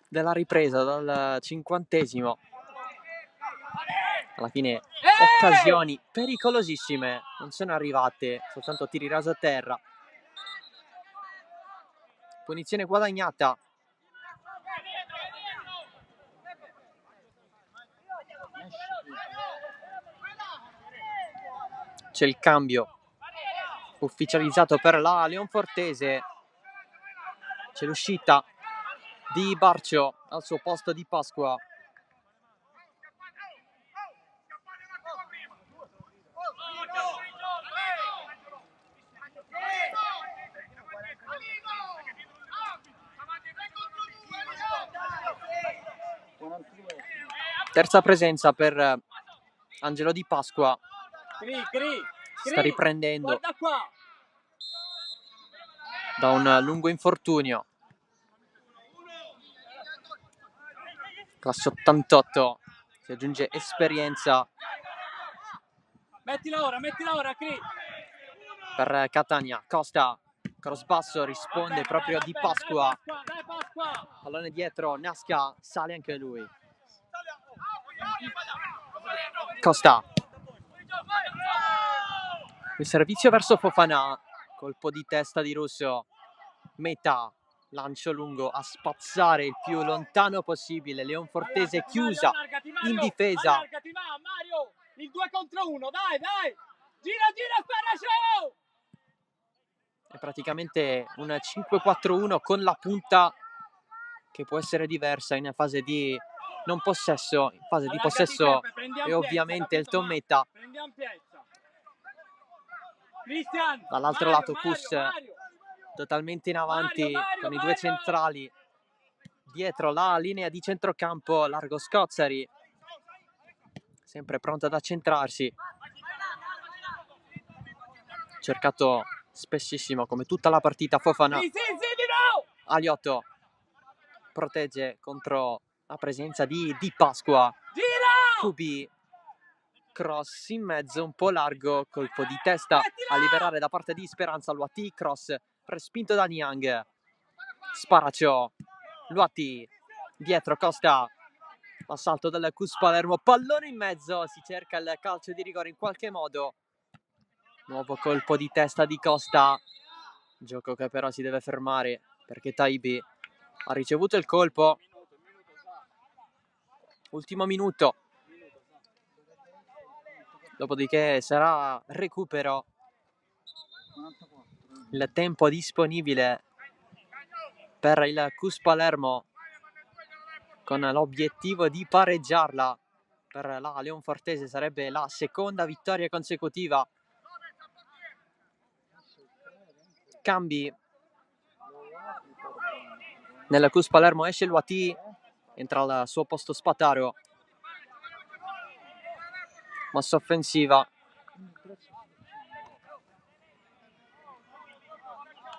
della ripresa, dal 50°. Alla fine occasioni pericolosissime non sono arrivate, soltanto tiri raso a terra. Punizione guadagnata. C'è il cambio ufficializzato per la Leonfortese. C'è l'uscita di Barcio al suo posto di Pasqua. Terza presenza per Angelo Di Pasqua. Cri. Sta riprendendo Guarda qua. da un lungo infortunio. Classe 88, si aggiunge esperienza Mettila ora, Cri. per Catania. Costa, cross basso, risponde proprio Di Pasqua. Dai Pasqua. Pallone dietro, Nasca, sale anche lui. Costa. Il servizio verso Fofana. Colpo di testa di Russo. Meta. Lancio lungo a spazzare il più lontano possibile. Leonfortese chiusa in difesa. Allargati, Mario. Il 2 contro 1, dai. Gira, Sparacio. È praticamente un 5-4-1 con la punta che può essere diversa in fase di non possesso. In fase di possesso è ovviamente il Tom Meta. Dall'altro lato Cus totalmente in avanti con i due centrali dietro la linea di centrocampo. Largo Scozzari, sempre pronto ad accentrarsi. Cercato spessissimo come tutta la partita Fofana. Aliotto protegge contro la presenza di Pasqua. Kubi, cross in mezzo, un po' largo, colpo di testa a liberare da parte di Speranza. Luati, cross respinto da Niang. Sparacio, Luati, dietro Costa, l'assalto del Cus Palermo, pallone in mezzo, si cerca il calcio di rigore in qualche modo. Nuovo colpo di testa di Costa, gioco che però si deve fermare perché Taibi ha ricevuto il colpo. Ultimo minuto, dopodiché sarà recupero. Il tempo disponibile per il Cus Palermo con l'obiettivo di pareggiarla. Per la Leonfortese sarebbe la seconda vittoria consecutiva. Cambi nel Cus Palermo, esce Luati, entra al suo posto Spataro. Mossa offensiva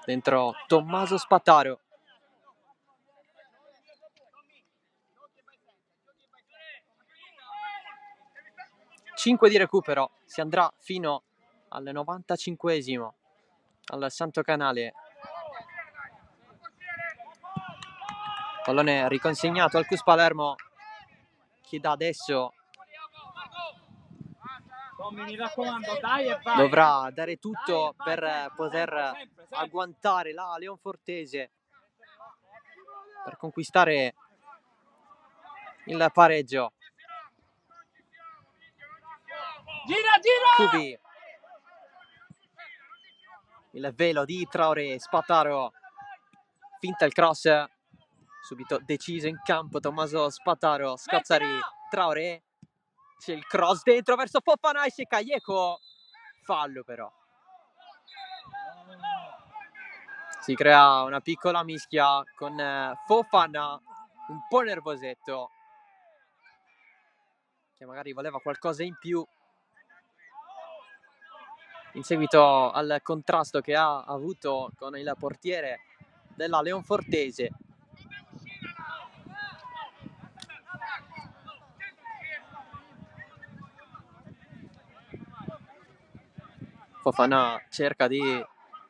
dentro Tommaso Spataro. Cinque di recupero, si andrà fino al 95°, al Santo Canale. Pallone riconsegnato al CUS Palermo, che da adesso Tommy, mi raccomando, dai e vai. dovrà dare tutto Dai e vai, per sempre, poter sempre. agguantare la Leonfortese, per conquistare il pareggio. Gira! Cubi, il velo di Traoré, Spataro, finta il cross, subito deciso in campo Tommaso Spataro, Scozzari, Traoré, c'è il cross dentro verso Fofana, esce Callejo, fallo però. Si crea una piccola mischia con Fofana, un po' nervosetto, che magari voleva qualcosa in più in seguito al contrasto che ha avuto con il portiere della Leonfortese. Fofana cerca di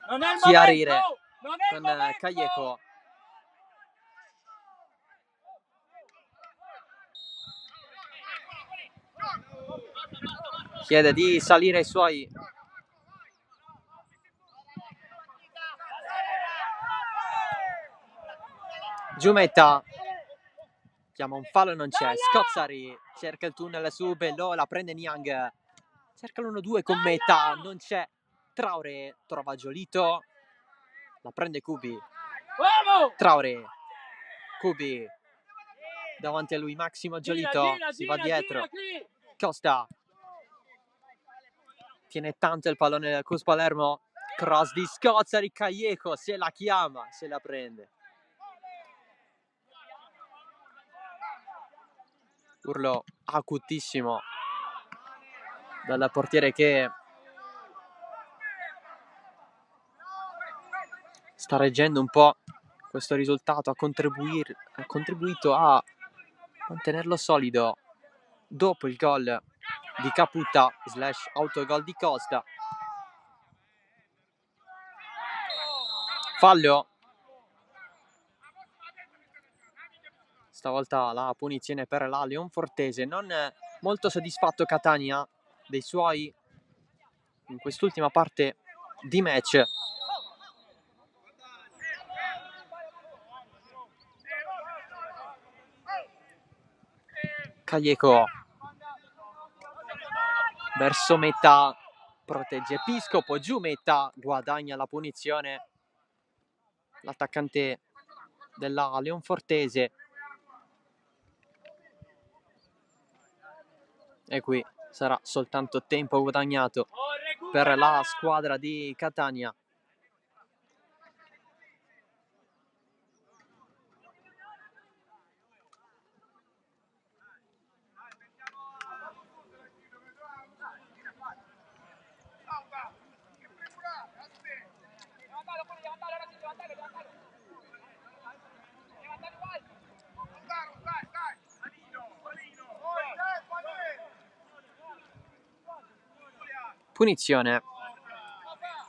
Non è il chiarire momento! Non è il con momento! Callejo. Chiede di salire ai suoi. Giumetta chiama un fallo, non c'è. Scozzari cerca il tunnel su Bellò, la prende Niang, cerca l'1-2 con Meta, non c'è. Traoré trova Giolito, la prende Cubi. Traoré, Cubi davanti a lui, Massimo Giolito, si va dietro. Costa tiene tanto il pallone del CUS Palermo, cross di Scozzari, Callejo se la chiama, se la prende. Urlo acutissimo dal portiere che sta reggendo un po' questo risultato, ha contribuito a mantenerlo solido dopo il gol di Caputa / autogol di Costa. Fallo. Stavolta la punizione per la Leonfortese. Non molto soddisfatto Catania dei suoi in quest'ultima parte di match. Callejo verso metà, protegge Piscopo, giù metà, guadagna la punizione l'attaccante della Leonfortese. E qui sarà soltanto tempo guadagnato per la squadra di Catania. Punizione.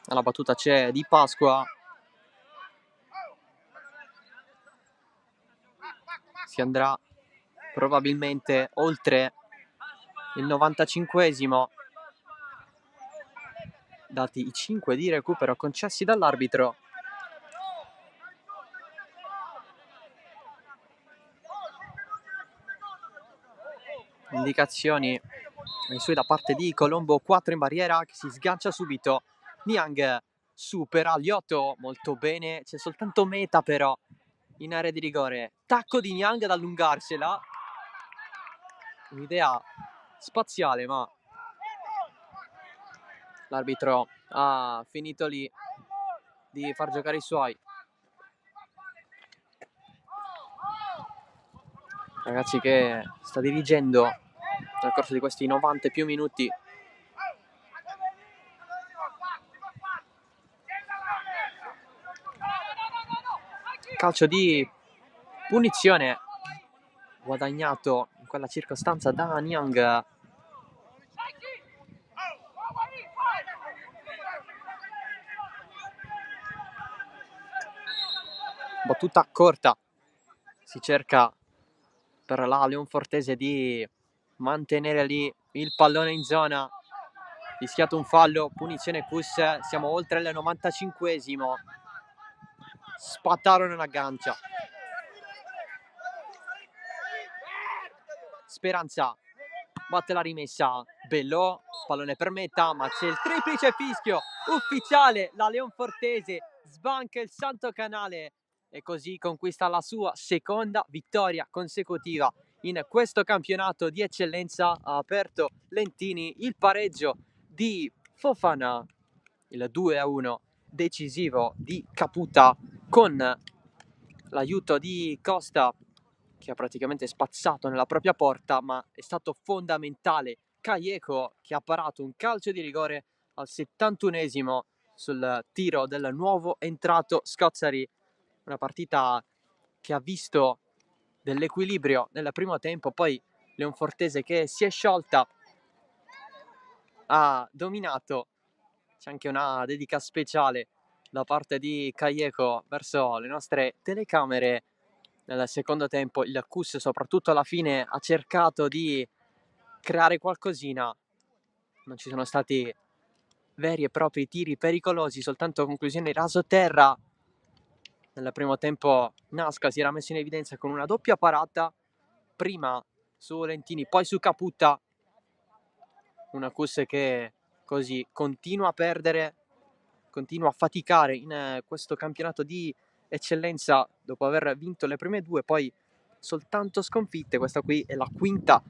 Alla battuta c'è Di Pasqua. Si andrà probabilmente oltre il 95esimo, dati i 5 di recupero concessi dall'arbitro. Indicazioni ai suoi da parte di Colombo, 4 in barriera, che si sgancia subito. Niang supera Liotto molto bene, c'è soltanto Meta però in area di rigore. Tacco di Niang ad allungarsela, un'idea spaziale, ma l'arbitro ha finito lì di far giocare i suoi. Ragazzi che sta dirigendo nel corso di questi 90 e più minuti. Calcio di punizione guadagnato in quella circostanza da Niang. Battuta corta, Si cerca per la Leonfortese di mantenere lì il pallone in zona. Fischiato un fallo, punizione Cus, siamo oltre il 95esimo. Spattaro nella aggancia. Speranza batte la rimessa, Bello, pallone per metà, ma c'è il triplice fischio ufficiale. La Leonfortese sbanca il Santo Canale e così conquista la sua seconda vittoria consecutiva in questo campionato di eccellenza. Ha aperto Lentini, il pareggio di Fofana, il 2-1 decisivo di Caputa con l'aiuto di Costa, che ha praticamente spazzato nella propria porta, ma è stato fondamentale Callejo, che ha parato un calcio di rigore al 71esimo sul tiro del nuovo entrato Scozzari. Una partita che ha visto dell'equilibrio nel primo tempo, poi Leonfortese che si è sciolta, ha dominato. C'è anche una dedica speciale da parte di Callejo verso le nostre telecamere. Nel secondo tempo il Cus, soprattutto alla fine, ha cercato di creare qualcosina. Non ci sono stati veri e propri tiri pericolosi, soltanto conclusioni rasoterra. Nel primo tempo Nasca si era messo in evidenza con una doppia parata, prima su Lentini, poi su Caputa. Una Cus che così continua a perdere, continua a faticare in questo campionato di eccellenza dopo aver vinto le prime due, poi soltanto sconfitte. Questa qui è la quinta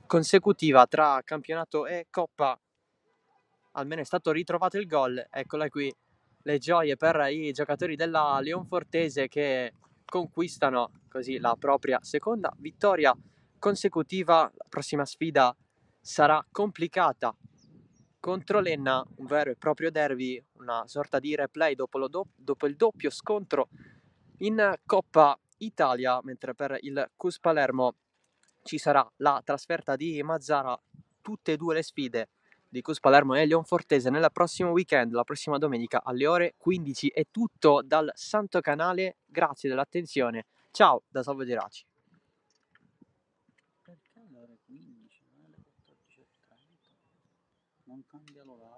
consecutiva tra campionato e coppa. Almeno è stato ritrovato il gol. Eccola qui, le gioie per i giocatori della Leonfortese che conquistano così la propria seconda vittoria consecutiva. La prossima sfida sarà complicata contro l'Enna, un vero e proprio derby, una sorta di replay dopo il doppio scontro in Coppa Italia, mentre per il Cus Palermo ci sarà la trasferta di Mazzara. Tutte e due le sfide di Cus Palermo e Leonfortese nel prossimo weekend, la prossima domenica alle ore 15. È tutto dal Santo Canale, grazie dell'attenzione, ciao da Salvo Geraci. Perché alle ore 15, non alle 14:30? Non cambia l'orario.